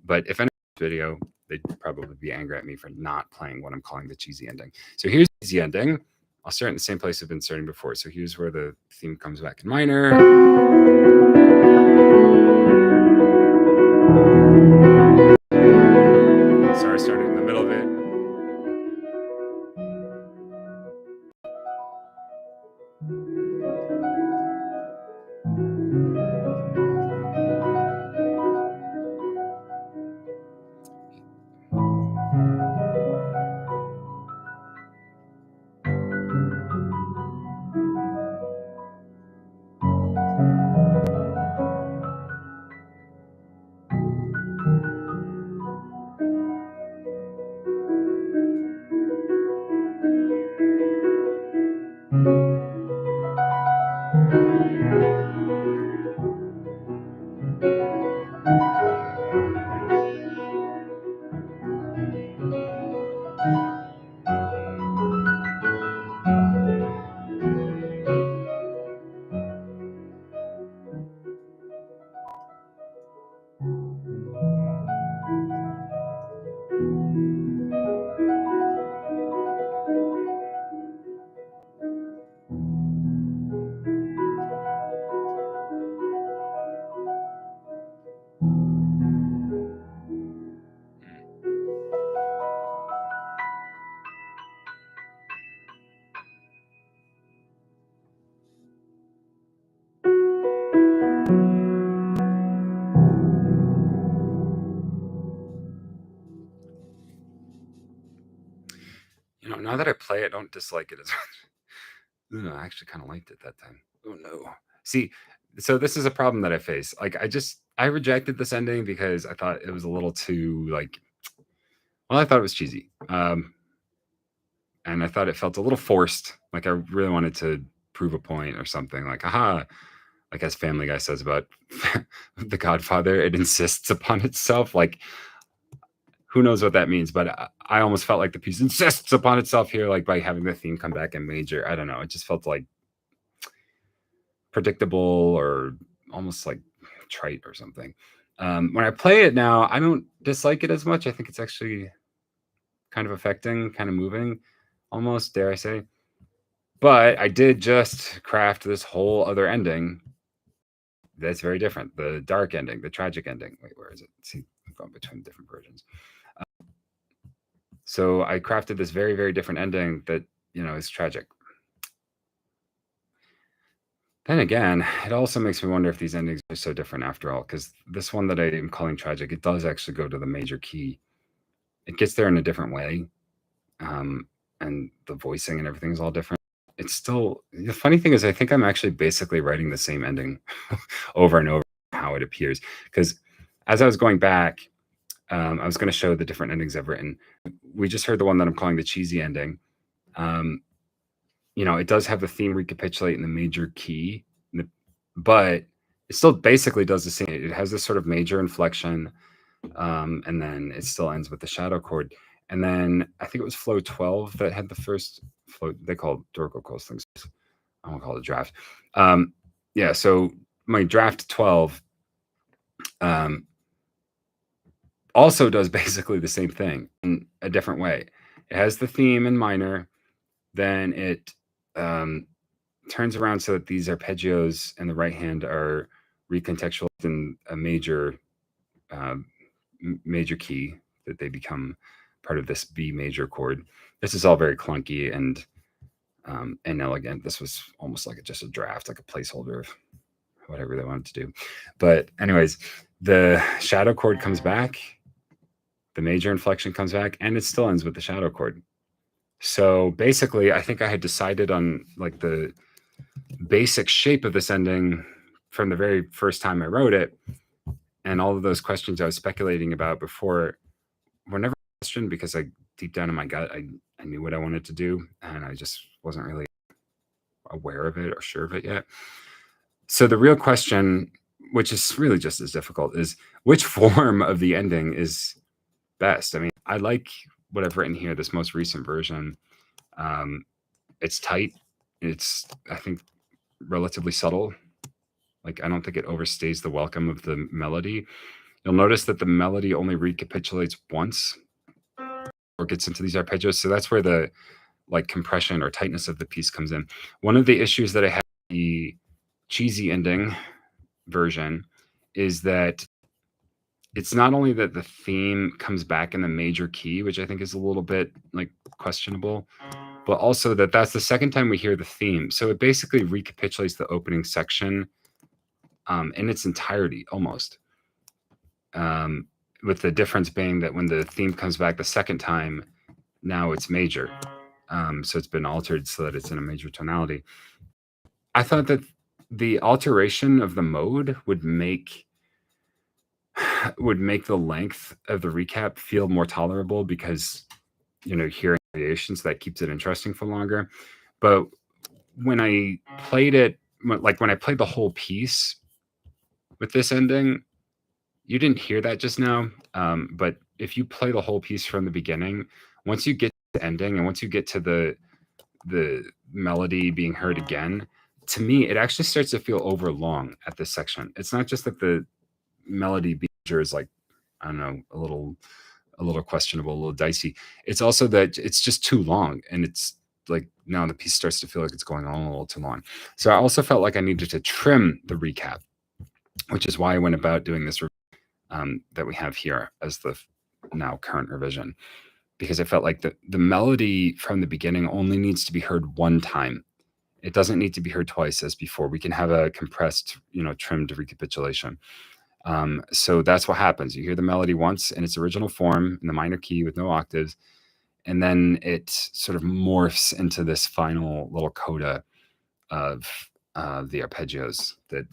but if anyone's video, they'd probably be angry at me for not playing what I'm calling the cheesy ending. So here's the cheesy ending. I'll start in the same place I've been starting before. So here's where the theme comes back in minor. Sorry, I started in the middle of it. now that I play it, I don't dislike it as much. No, I actually kind of liked it that time. Oh no. See, so this is a problem that I face. Like I rejected this ending because I thought it was a little too I thought it was cheesy. And I thought it felt a little forced. Like I really wanted to prove a point or something. Like, aha, like as Family Guy says about The Godfather, it insists upon itself. Like, who knows what that means? But I almost felt like the piece insists upon itself here, like by having the theme come back in major. I don't know. It just felt like predictable or almost like trite or something. When I play it now, I don't dislike it as much. I think it's actually kind of affecting, kind of moving, almost, dare I say. But I did just craft this whole other ending that's very different. The dark ending, the tragic ending. Wait, where is it? Let's see, I'm going between different versions. So I crafted this very, very different ending that, is tragic. Then again, it also makes me wonder if these endings are so different after all, because this one that I am calling tragic, it does actually go to the major key. It gets there in a different way. And the voicing and everything is all different. It's still, the funny thing is, I think I'm actually basically writing the same ending over and over, how it appears. Because as I was going back, I was going to show the different endings I've written. We just heard the one that I'm calling the cheesy ending. It does have the theme recapitulate in the major key, but it still basically does the same. It has this sort of major inflection, and then it still ends with the shadow chord. And then I think it was flow 12 that had the first flow. They call Dorico calls things. I won't call it a draft. Yeah, so my draft 12 also does basically the same thing in a different way. It has the theme in minor, then it turns around so that these arpeggios in the right hand are recontextualized in a major key, that they become part of this B major chord. This is all very clunky and inelegant. This was almost like just a draft, like a placeholder of whatever they wanted to do. But anyways, the shadow chord comes back, the major inflection comes back, and it still ends with the shadow chord. So basically, I think I had decided on like the basic shape of this ending from the very first time I wrote it, and all of those questions I was speculating about before were never questioned, because deep down in my gut, I knew what I wanted to do, and I just wasn't really aware of it or sure of it yet. So the real question, which is really just as difficult, is which form of the ending is best? I mean, I like what I've written here, this most recent version. It's tight. It's, I think, relatively subtle. Like, I don't think it overstays the welcome of the melody. You'll notice that the melody only recapitulates once or gets into these arpeggios. So that's where the compression or tightness of the piece comes in. One of the issues that I have with the cheesy ending version is that it's not only that the theme comes back in the major key, which I think is a little bit questionable, but also that that's the second time we hear the theme. So it basically recapitulates the opening section in its entirety, almost. With the difference being that when the theme comes back the second time, now it's major. So it's been altered so that it's in a major tonality. I thought that the alteration of the mode would make the length of the recap feel more tolerable, because hearing variations, that keeps it interesting for longer. But when I played it, when I played the whole piece with this ending, you didn't hear that just now, but if you play the whole piece from the beginning, once you get to the ending and once you get to the melody being heard again, to me, it actually starts to feel overlong at this section. It's not just that the melody being is I don't know, a little questionable, a little dicey. It's also that it's just too long, and it's now the piece starts to feel like it's going on a little too long. So I also felt like I needed to trim the recap, which is why I went about doing this that we have here as the now current revision, because I felt like the melody from the beginning only needs to be heard one time. It doesn't need to be heard twice as before. We can have a compressed, trimmed recapitulation. So that's what happens. You hear the melody once in its original form in the minor key with no octaves, and then it sort of morphs into this final little coda of the arpeggios that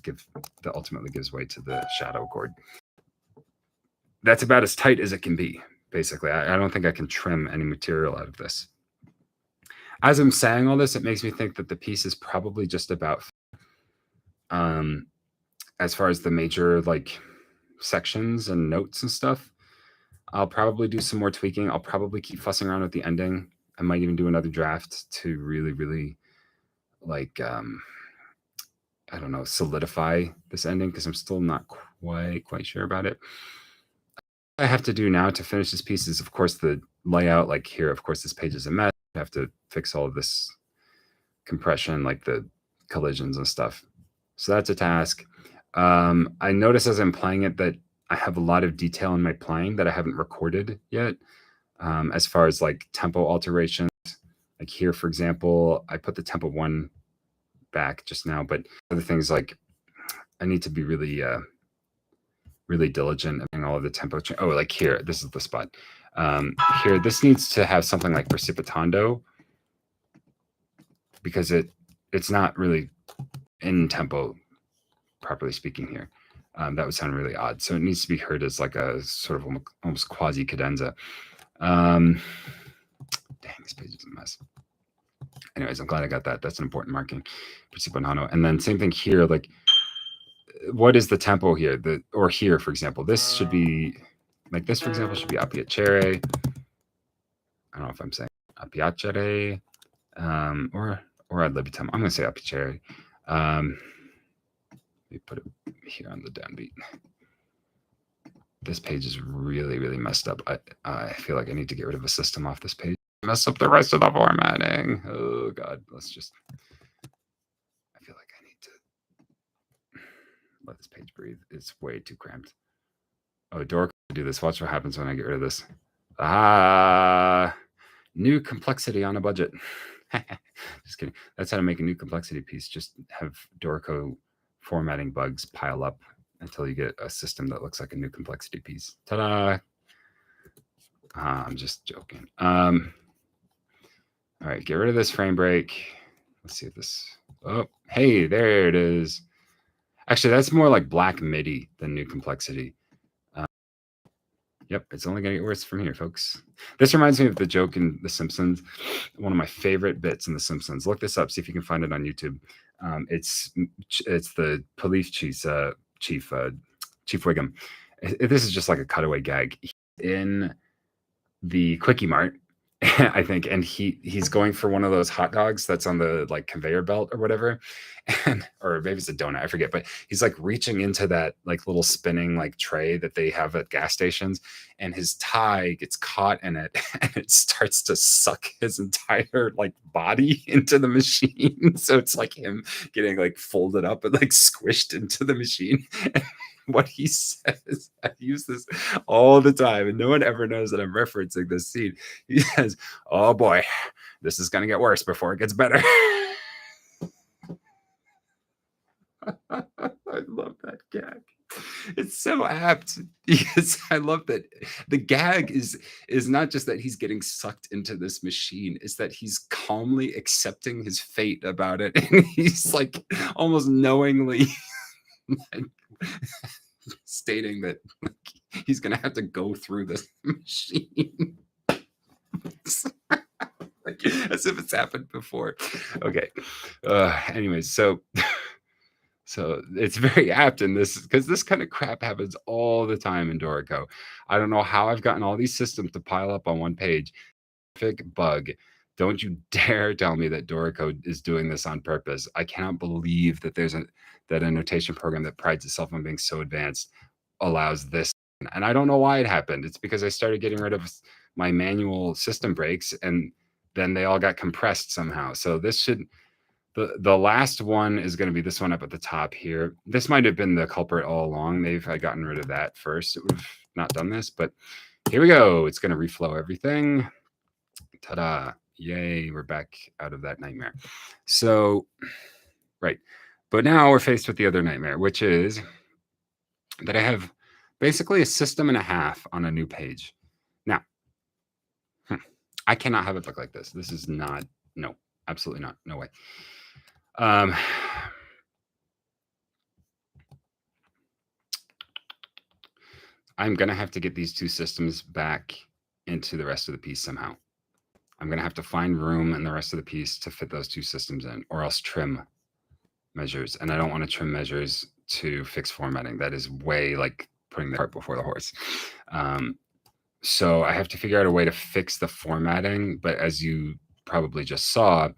ultimately gives way to the shadow chord. That's about as tight as it can be, basically. I don't think I can trim any material out of this. As I'm saying all this, it makes me think that the piece is probably just about, as far as the major like sections and notes and stuff. I'll probably do some more tweaking. I'll probably keep fussing around with the ending. I might even do another draft to really, really like, I don't know, solidify this ending, because I'm still not quite sure about it. What I have to do now to finish this piece is, of course, the layout. Like here, of course, this page is a mess. I have to fix all of this compression, like the collisions and stuff. So that's a task. I notice as I'm playing it that I have a lot of detail in my playing that I haven't recorded yet, as far as like tempo alterations. Like here, for example, I put the tempo 1 back just now, but other things like I need to be really, really diligent in all of the tempo. Oh, like here, this is the spot. Here, this needs to have something like precipitando, because it's not really in tempo, properly speaking here. That would sound really odd. So it needs to be heard as like a sort of almost quasi cadenza. Dang, this page is a mess. Anyways, I'm glad I got that. That's an important marking. Precipitando. And then same thing here. Like, what is the tempo here? Or here, for example, this should be like this, for example, should be a piacere. I don't know if I'm saying a piacere, or ad libitum. I'm going to say a piacere. Let me put it here on the downbeat. This page is really, really messed up. I feel like I need to get rid of a system off this page. Mess up the rest of the formatting. Oh God, let's just. I feel like I need to let this page breathe. It's way too cramped. Oh, Dork, do this. Watch what happens when I get rid of this. New complexity on a budget. Just kidding. That's how to make a new complexity piece. Just have Dorico formatting bugs pile up until you get a system that looks like a new complexity piece. Ta-da! I'm just joking. All right, get rid of this frame break. Let's see if this. Oh, hey, there it is. Actually, that's more like black MIDI than new complexity. Yep, it's only going to get worse from here, folks. This reminds me of the joke in The Simpsons. One of my favorite bits in The Simpsons. Look this up. See if you can find it on YouTube. It's the police chief, Chief Wiggum. This is just like a cutaway gag. In the Quickie Mart, I think, and he's going for one of those hot dogs that's on the like conveyor belt or whatever, and or maybe it's a donut, I forget, but he's like reaching into that like little spinning like tray that they have at gas stations, and his tie gets caught in it, and it starts to suck his entire like body into the machine. So it's like him getting like folded up and like squished into the machine. What he says, I use this all the time, and no one ever knows that I'm referencing this scene. He says, "Oh boy, this is gonna get worse before it gets better." I love that gag. It's so apt because I love that the gag is not just that he's getting sucked into this machine, it's that he's calmly accepting his fate about it, and he's like almost knowingly like, stating that like, he's gonna have to go through this machine. Like, as if it's happened before. Okay. Anyways, so it's very apt in this, because this kind of crap happens all the time in Dorico. I don't know how I've gotten all these systems to pile up on one page. Perfect bug. Don't you dare tell me that Dorico is doing this on purpose. I cannot believe that there's a notation program that prides itself on being so advanced allows this. And I don't know why it happened. It's because I started getting rid of my manual system breaks, and then they all got compressed somehow. So this should, the last one is going to be this one up at the top here. This might have been the culprit all along. They've gotten rid of that first. It would have not done this, but here we go. It's going to reflow everything. Ta-da. Yay, we're back out of that nightmare. So, right. But now we're faced with the other nightmare, which is that I have basically a system and a half on a new page. Now, I cannot have it look like this. This is not, no, absolutely not. No way. Um, I'm going to have to get these two systems back into the rest of the piece somehow. I'm going to have to find room in the rest of the piece to fit those two systems in, or else trim measures. And I don't want to trim measures to fix formatting. That is way like putting the cart before the horse. So I have to figure out a way to fix the formatting. But as you probably just saw,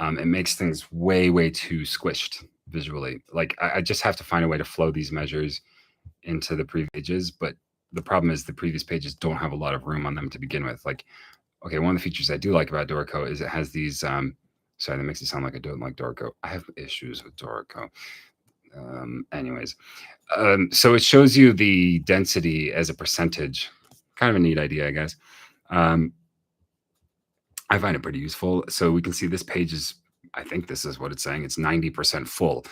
it makes things way, way too squished visually. Like I just have to find a way to flow these measures into the previous pages. But the problem is the previous pages don't have a lot of room on them to begin with. Like, okay, one of the features I do like about Dorico is it has these, sorry, that makes it sound like I don't like Dorico. I have issues with Dorico. Anyways, so it shows you the density as a percentage. Kind of a neat idea, I guess. I find it pretty useful. So we can see this page is, I think this is what it's saying. It's 90% full.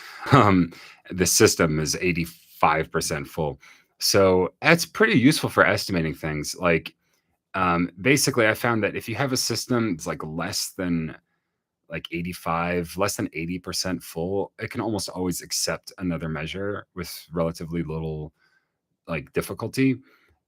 The system is 85% full. So that's pretty useful for estimating things. Like, basically, I found that if you have a system that's like less than like 85, less than 80% full, it can almost always accept another measure with relatively little like difficulty.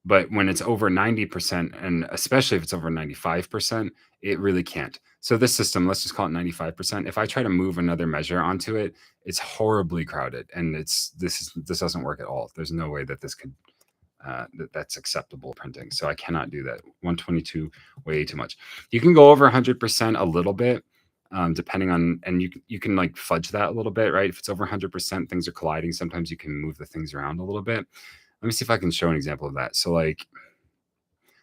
But when it's over 90%, and especially if it's over 95%, it really can't. So this system, let's just call it 95%. If I try to move another measure onto it, it's horribly crowded, and this doesn't work at all. There's no way that this could that's acceptable printing. So I cannot do that. 122, way too much. You can go over 100% a little bit, depending on, and you can like fudge that a little bit, right? If it's over 100%, things are colliding. Sometimes you can move the things around a little bit. Let me see if I can show an example of that. So like,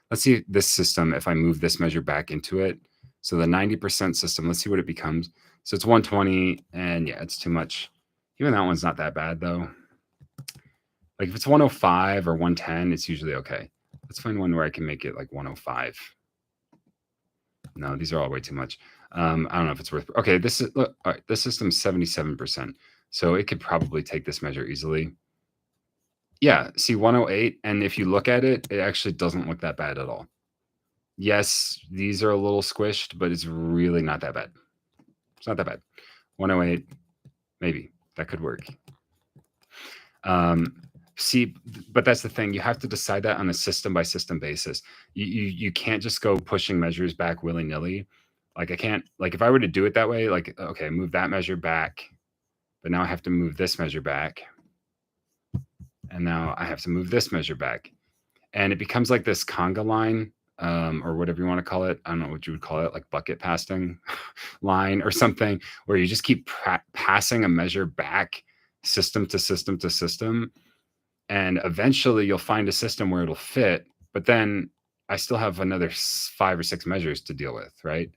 let's see this system, if I move this measure back into it. So the 90% system, let's see what it becomes. So it's 120, and yeah, it's too much. Even that one's not that bad though. Like if it's 105 or 110, it's usually okay. Let's find one where I can make it like 105. No, these are all way too much. I don't know if it's worth. Okay, this is look. All right, this system's 77%, so it could probably take this measure easily. Yeah, see 108, and if you look at it, it actually doesn't look that bad at all. Yes, these are a little squished, but it's really not that bad. It's not that bad. 108, maybe that could work. See, but that's the thing. You have to decide that on a system by system basis. You can't just go pushing measures back willy nilly. Like I can't, like if I were to do it that way, like okay, move that measure back, but now I have to move this measure back, and now I have to move this measure back, and it becomes like this conga line, or whatever you want to call it. I don't know what you would call it, like bucket passing line or something, where you just keep passing a measure back, system to system to system, and eventually you'll find a system where it'll fit, but then I still have another 5 or 6 measures to deal with, right?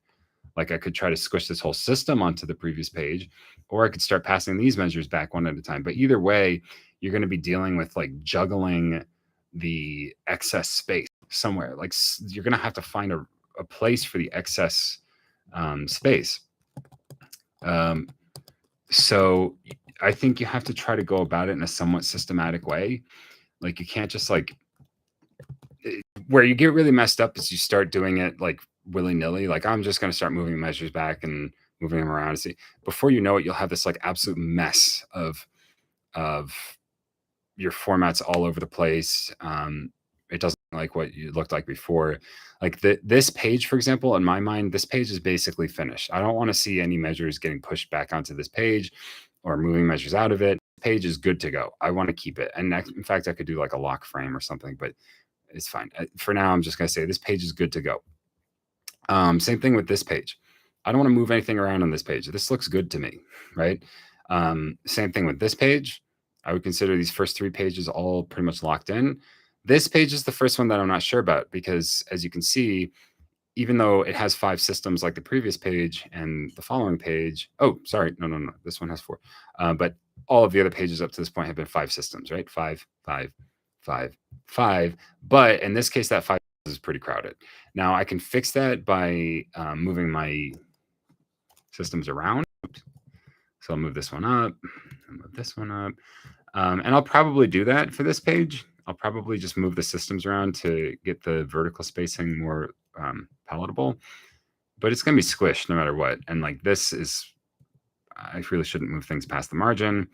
Like I could try to squish this whole system onto the previous page, or I could start passing these measures back one at a time. But either way, you're going to be dealing with like juggling the excess space somewhere. Like you're going to have to find a place for the excess space. So I think you have to try to go about it in a somewhat systematic way. Like you can't just like, where you get really messed up is you start doing it like willy-nilly. Like I'm just going to start moving measures back and moving them around. See, before you know it, you'll have this like absolute mess of your formats all over the place. It doesn't like what you looked like before. Like this page, for example, in my mind, this page is basically finished. I don't want to see any measures getting pushed back onto this page or moving measures out of it. Page is good to go. I want to keep it. And in fact, I could do like a lock frame or something, but it's fine. For now, I'm just going to say this page is good to go. Same thing with this page. I don't want to move anything around on this page. This looks good to me, right? Same thing with this page. I would consider these first 3 pages all pretty much locked in. This page is the first one that I'm not sure about because, as you can see, even though it has 5 systems like the previous page and the following page, oh, sorry, no, this one has 4. But all of the other pages up to this point have been 5 systems, right? 5, 5, 5, 5. But in this case, that 5 is pretty crowded. Now I can fix that by moving my systems around. So I'll move this one up, move this one up. And I'll probably do that for this page. I'll probably just move the systems around to get the vertical spacing more palatable, but it's going to be squished no matter what. And like this is, I really shouldn't move things past the margin.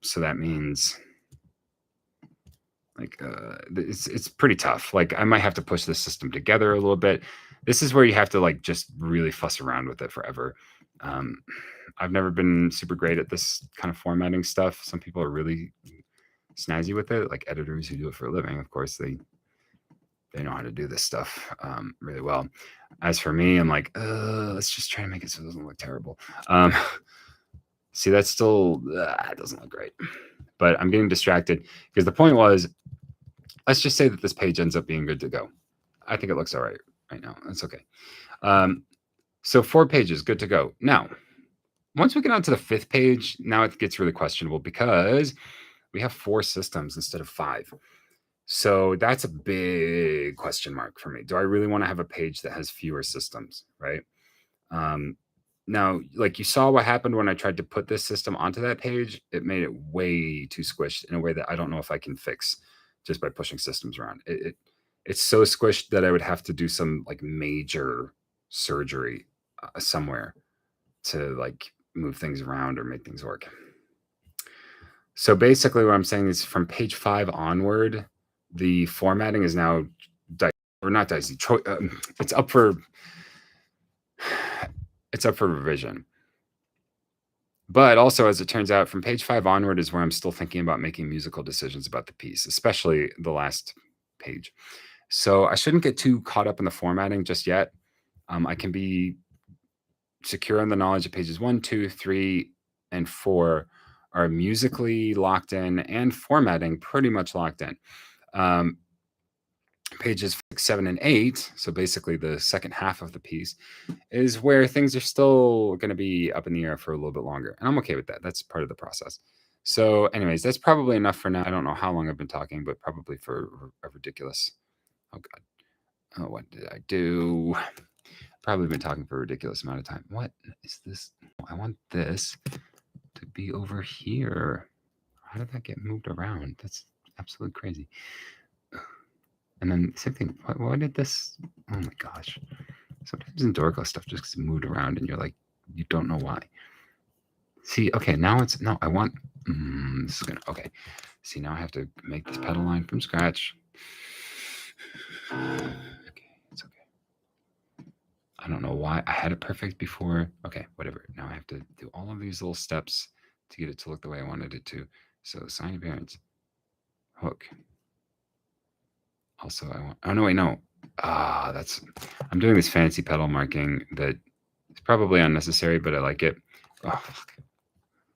So that means like it's pretty tough. Like I might have to push this system together a little bit. This is where you have to like just really fuss around with it forever. I've never been super great at this kind of formatting stuff. Some people are really snazzy with it, like editors who do it for a living. Of course, they know how to do this stuff really well. As for me, I'm like, let's just try to make it so it doesn't look terrible. See, that's still, it doesn't look great. But I'm getting distracted because the point was, let's just say that this page ends up being good to go. I think it looks all right now. That's okay. So 4 pages, good to go. Now, once we get on to the 5th page, now it gets really questionable because we have 4 systems instead of 5. So that's a big question mark for me. Do I really want to have a page that has fewer systems, right? Now, like you saw what happened when I tried to put this system onto that page, it made it way too squished in a way that I don't know if I can fix just by pushing systems around. It's so squished that I would have to do some like major surgery somewhere to like move things around or make things work. So basically what I'm saying is from page 5 onward, the formatting is now not dicey. It's up for revision. But also, as it turns out, from page 5 onward is where I'm still thinking about making musical decisions about the piece, especially the last page. So I shouldn't get too caught up in the formatting just yet. I can be secure in the knowledge of pages 1, 2, 3, and 4 are musically locked in and formatting pretty much locked in. Pages 6, 7, and 8, so basically the second half of the piece, is where things are still going to be up in the air for a little bit longer. And I'm okay with that. That's part of the process. So anyways, that's probably enough for now. I don't know how long I've been talking, but probably for a ridiculous, oh God. Oh, what did I do? Probably been talking for a ridiculous amount of time. What is this? I want this to be over here. How did that get moved around? That's absolutely crazy. And then same thing. Why did this? Oh my gosh. Sometimes in Dorco stuff just gets moved around and you're like, you don't know why. See, okay, now it's, no, I want, this is gonna, okay. See, now I have to make this pedal line from scratch. Okay, it's okay. I don't know why. I had it perfect before. Okay, whatever. Now I have to do all of these little steps to get it to look the way I wanted it to. So sign of parents, hook. Also, I want, oh no, wait, no. I'm doing this fancy pedal marking that is probably unnecessary, but I like it. Oh,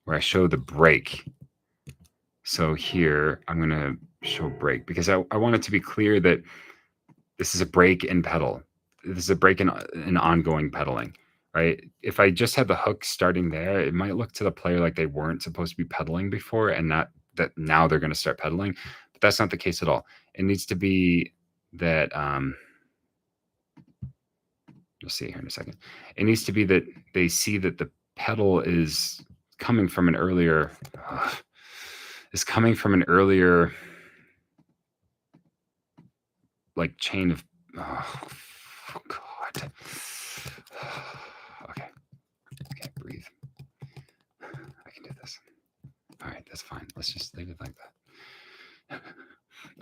where I show the break. So here I'm going to show break because I want it to be clear that this is a break in pedal. This is a break in ongoing pedaling, right? If I just had the hook starting there, it might look to the player like they weren't supposed to be pedaling before and not that now they're going to start pedaling. But that's not the case at all. It needs to be that, you'll see it here in a second. It needs to be that they see that the pedal is coming from an earlier, like chain of, oh God. Okay, I can't breathe. I can do this. All right, that's fine. Let's just leave it like that.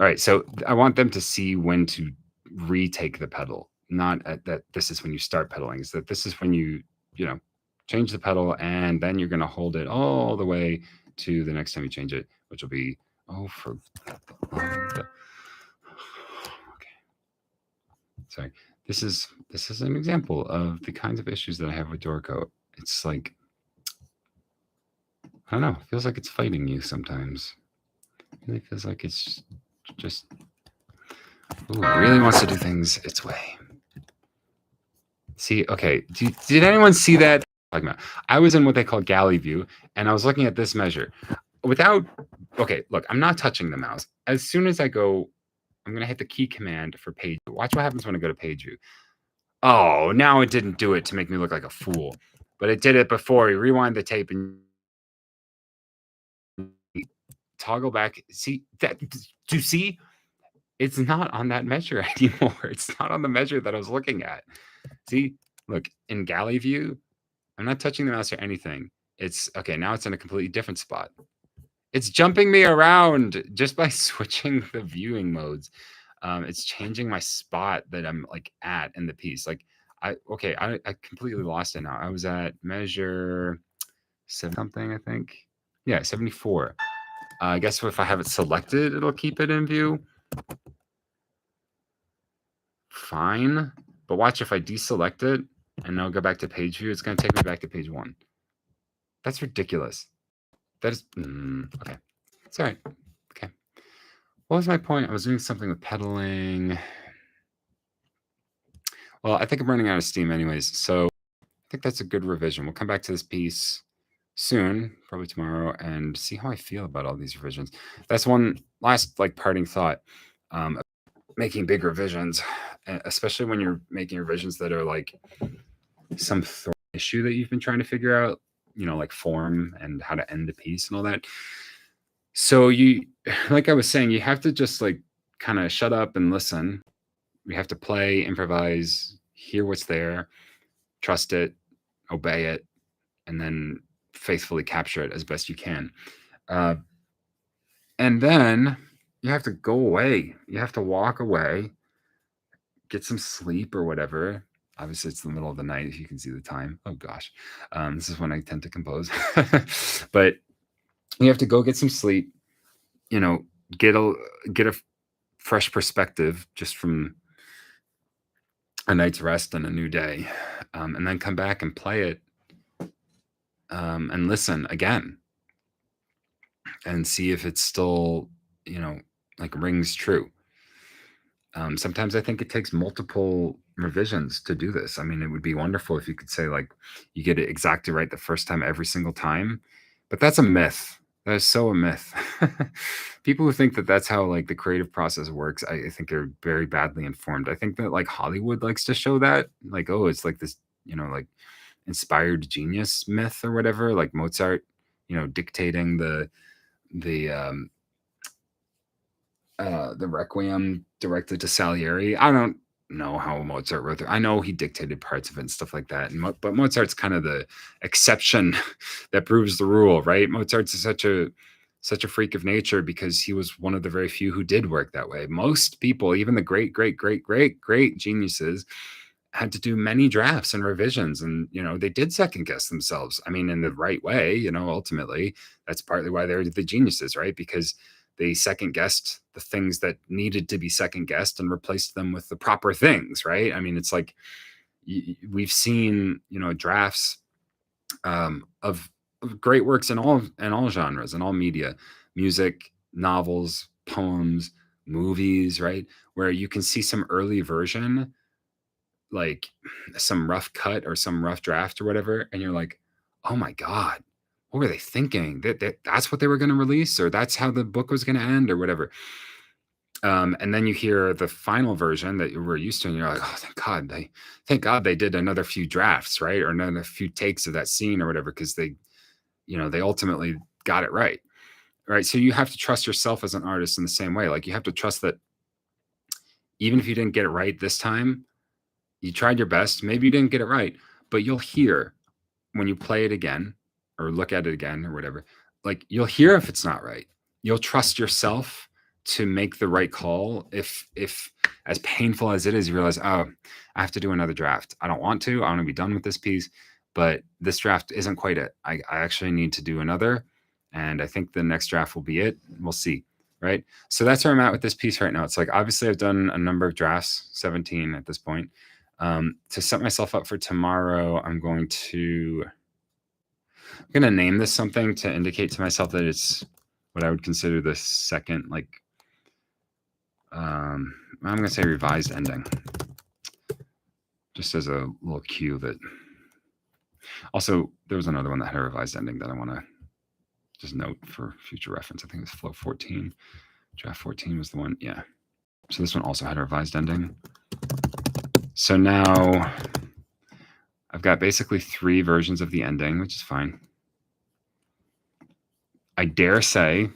All right, so I want them to see when to retake the pedal, not at that this is when you start pedaling, is that this is when you change the pedal and then you're going to hold it all the way to the next time you change it, which will be, okay. Sorry. This is an example of the kinds of issues that I have with Dorco. It's like, I don't know, it feels like it's fighting you sometimes. It really feels like it's just, it really wants to do things its way. See, okay, did anyone see that? I was in what they call galley view, and I was looking at this measure. Okay, look, I'm not touching the mouse. As soon as I go, I'm going to hit the key command for page view. Watch what happens when I go to page view. Oh, now it didn't do it to make me look like a fool, but it did it before. You rewind the tape and toggle back. See that? Do you see? It's not on that measure anymore. It's not on the measure that I was looking at. See, look, in galley view, I'm not touching the mouse or anything. It's okay. Now it's in a completely different spot. It's jumping me around just by switching the viewing modes. It's changing my spot that I'm like at in the piece. Like I completely lost it now. I was at measure 7 something, I think. Yeah, 74. I guess if I have it selected, it'll keep it in view. Fine. But watch, if I deselect it and I'll go back to page view, it's going to take me back to page 1. That's ridiculous. That is okay. It's all right. Okay. What was my point? I was doing something with pedaling. Well, I think I'm running out of steam anyways, so I think that's a good revision. We'll come back to this piece soon, probably tomorrow, and see how I feel about all these revisions. That's one last like parting thought. Making big revisions, especially when you're making revisions that are like some issue that you've been trying to figure out, like form and how to end the piece and all that. So you, like I was saying, you have to just like kind of shut up and listen. We have to play, improvise, hear what's there, trust it, obey it, and then faithfully capture it as best you can. And then you have to go away. You have to walk away, get some sleep or whatever. Obviously, it's the middle of the night if you can see the time. Oh gosh, this is when I tend to compose. But you have to go get some sleep. Get a fresh perspective just from a night's rest and a new day, and then come back and play it and listen again and see if it's still, like rings true. Sometimes I think it takes multiple revisions to do this. I mean, it would be wonderful if you could say like you get it exactly right the first time every single time, but that's a myth. That is so a myth. People who think that that's how like the creative process works, I think they're very badly informed. I think that like Hollywood likes to show that, like, oh, it's like this, like inspired genius myth or whatever, like Mozart, dictating the Requiem directed to Salieri. I don't know how Mozart wrote it. I know he dictated parts of it and stuff like that. But Mozart's kind of the exception that proves the rule, right? Mozart's such a freak of nature because he was one of the very few who did work that way. Most people, even the great, great, great, great, great geniuses, had to do many drafts and revisions, and they did second guess themselves. I mean, in the right way. Ultimately, that's partly why they're the geniuses, right? Because they second guessed the things that needed to be second guessed and replaced them with the proper things, right? I mean, it's like we've seen, drafts of great works in all genres and all media, music, novels, poems, movies, right? Where you can see some early version, like some rough cut or some rough draft or whatever, and you're like, oh my God, what were they thinking? That's what they were going to release, or that's how the book was going to end, or whatever. And then you hear the final version that you were used to, and you're like, oh, thank God they did another few drafts, right? Or another few takes of that scene or whatever, because they ultimately got it right. Right. So you have to trust yourself as an artist in the same way. Like you have to trust that even if you didn't get it right this time, you tried your best. Maybe you didn't get it right, but you'll hear when you play it again or look at it again or whatever, like you'll hear if it's not right. You'll trust yourself to make the right call. If as painful as it is, you realize, oh, I have to do another draft. I don't want to. I want to be done with this piece, but this draft isn't quite it. I actually need to do another, and I think the next draft will be it. We'll see. Right. So that's where I'm at with this piece right now. It's like, obviously I've done a number of drafts, 17 at this point. To set myself up for tomorrow, I'm going to name this something to indicate to myself that it's what I would consider the second, like, I'm going to say revised ending, just as a little cue that. Also, there was another one that had a revised ending that I want to just note for future reference. I think it was flow 14. Draft 14 was the one. Yeah. So this one also had a revised ending. So now I've got basically 3 versions of the ending, which is fine. I dare say,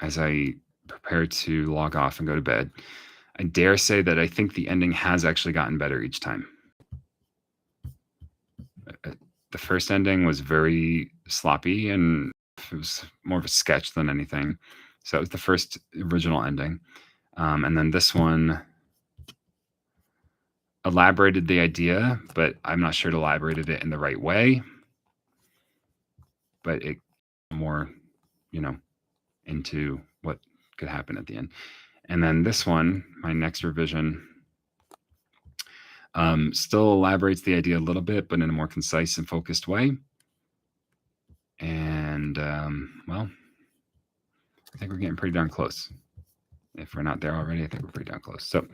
as I prepare to log off and go to bed. I dare say that I think the ending has actually gotten better each time. The first ending was very sloppy and it was more of a sketch than anything. So that was the first original ending. And then this one elaborated the idea, but I'm not sure it elaborated it in the right way. But it more, into what could happen at the end. And then this one, my next revision, still elaborates the idea a little bit, but in a more concise and focused way. And well, I think we're getting pretty darn close. If we're not there already, I think we're pretty darn close. So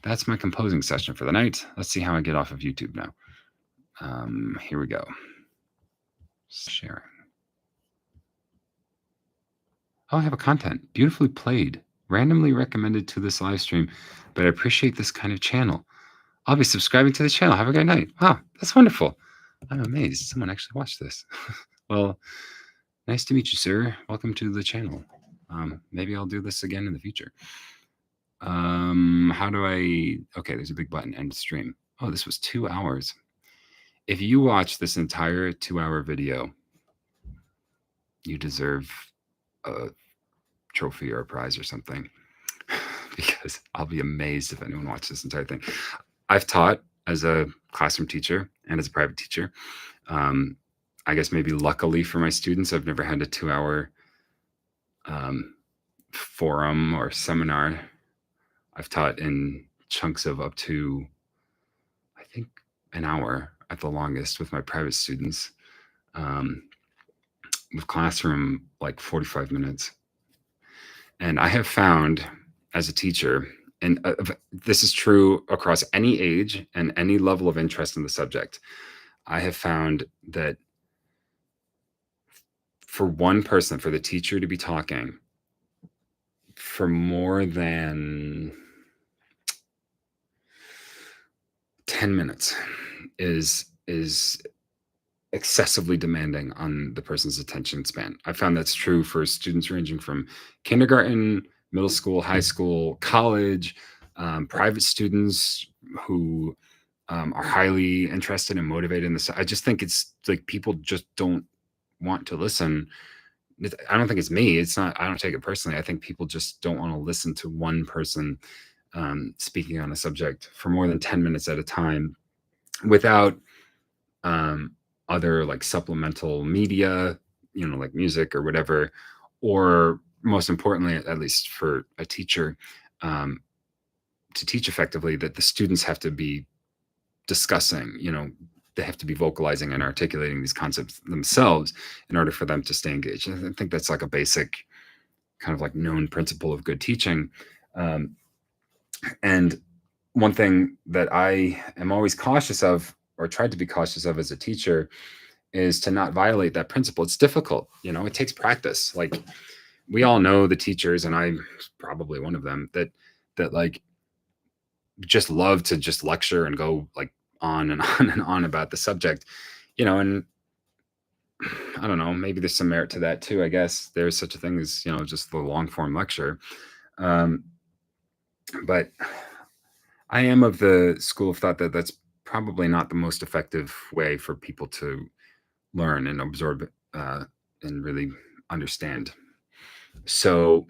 that's my composing session for the night. Let's see how I get off of YouTube now. Here we go. Sharing. Oh, I have a content. Beautifully played. Randomly recommended to this live stream, but I appreciate this kind of channel. I'll be subscribing to the channel. Have a great night. Wow, that's wonderful. I'm amazed someone actually watched this. Well, nice to meet you, sir. Welcome to the channel. Maybe I'll do this again in the future. How do I... Okay, there's a big button, end stream. Oh, this was 2 hours. If you watch this entire 2-hour video, you deserve a trophy or a prize or something, because I'll be amazed if anyone watched this entire thing. I've taught as a classroom teacher and as a private teacher. I guess maybe luckily for my students, I've never had a 2-hour forum or seminar. I've taught in chunks of up to, I think, an hour at the longest with my private students. With classroom, like 45 minutes. And I have found as a teacher, and this is true across any age and any level of interest in the subject, I have found that for one person, for the teacher to be talking for more than 10 minutes is excessively demanding on the person's attention span. I found that's true for students ranging from kindergarten, middle school, high school, college, private students who are highly interested and motivated in this. I just think it's like people just don't want to listen. I don't think it's me. It's not, I don't take it personally. I think people just don't want to listen to one person speaking on a subject for more than 10 minutes at a time without other like supplemental media, like music or whatever, or most importantly, at least for a teacher, to teach effectively, that the students have to be discussing, they have to be vocalizing and articulating these concepts themselves in order for them to stay engaged. And I think that's like a basic kind of like known principle of good teaching. And one thing that I am always cautious of, or tried to be cautious of as a teacher, is to not violate that principle. It's difficult, it takes practice. Like we all know the teachers, and I'm probably one of them, that like just love to just lecture and go like on and on and on about the subject, and I don't know, maybe there's some merit to that too. I guess there's such a thing as, just the long form lecture. But I am of the school of thought that that's probably not the most effective way for people to learn and absorb and really understand. So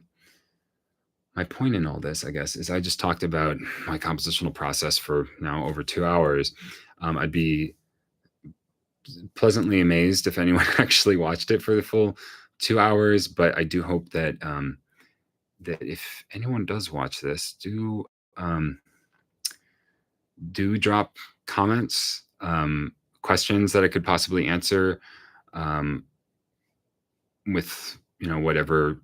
my point in all this, I guess, is I just talked about my compositional process for now over 2 hours. I'd be pleasantly amazed if anyone actually watched it for the full 2 hours, but I do hope that that if anyone does watch this, do drop comments, questions that I could possibly answer, with whatever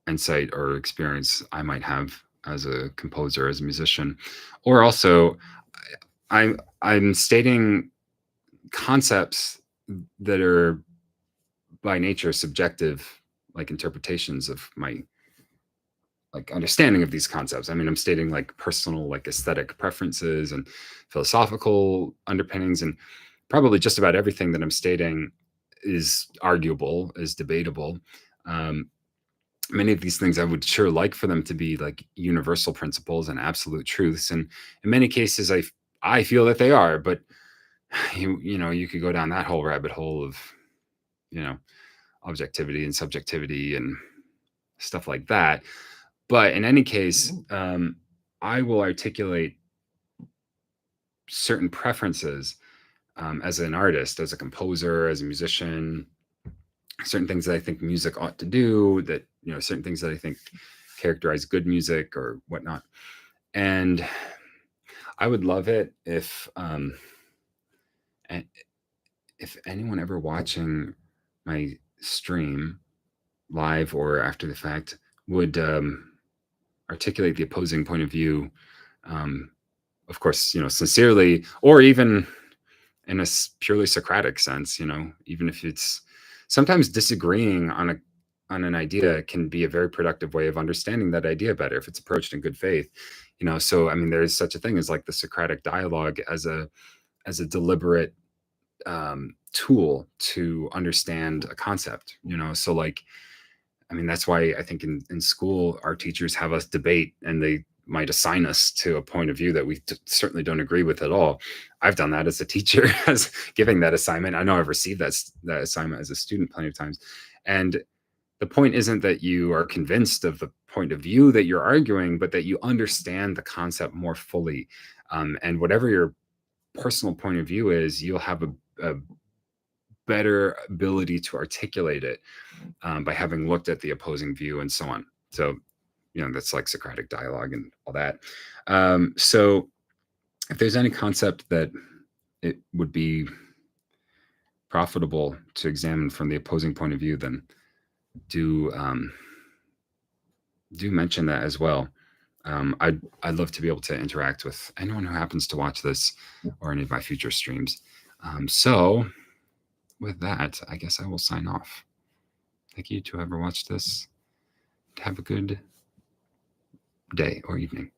insight or experience I might have as a composer, as a musician. Or also, I'm stating concepts that are by nature subjective, like interpretations of my like understanding of these concepts. I mean, I'm stating like personal, like aesthetic preferences and philosophical underpinnings, and probably just about everything that I'm stating is arguable, is debatable. many of these things I would sure like for them to be like universal principles and absolute truths, and in many cases I feel that they are, but you could go down that whole rabbit hole of you know objectivity and subjectivity and stuff like that. But in any case, I will articulate certain preferences as an artist, as a composer, as a musician, certain things that I think music ought to do, that, certain things that I think characterize good music or whatnot. And I would love it if anyone ever watching my stream live or after the fact would articulate the opposing point of view, of course, sincerely, or even in a purely Socratic sense, even if it's sometimes disagreeing on an idea can be a very productive way of understanding that idea better if it's approached in good faith. So I mean, there is such a thing as like the Socratic dialogue as a deliberate tool to understand a concept. So like, I mean, that's why I think in school our teachers have us debate, and they might assign us to a point of view that we certainly don't agree with at all. I've done that as a teacher, as giving that assignment. I know I've received that assignment as a student plenty of times. And the point isn't that you are convinced of the point of view that you're arguing, but that you understand the concept more fully. And whatever your personal point of view is, you'll have a better ability to articulate it by having looked at the opposing view and so on. So, that's like Socratic dialogue and all that. So if there's any concept that it would be profitable to examine from the opposing point of view, then do mention that as well. I'd love to be able to interact with anyone who happens to watch this or any of my future streams. So with that, I guess I will sign off. Thank you to whoever watched this. Have a good day or evening.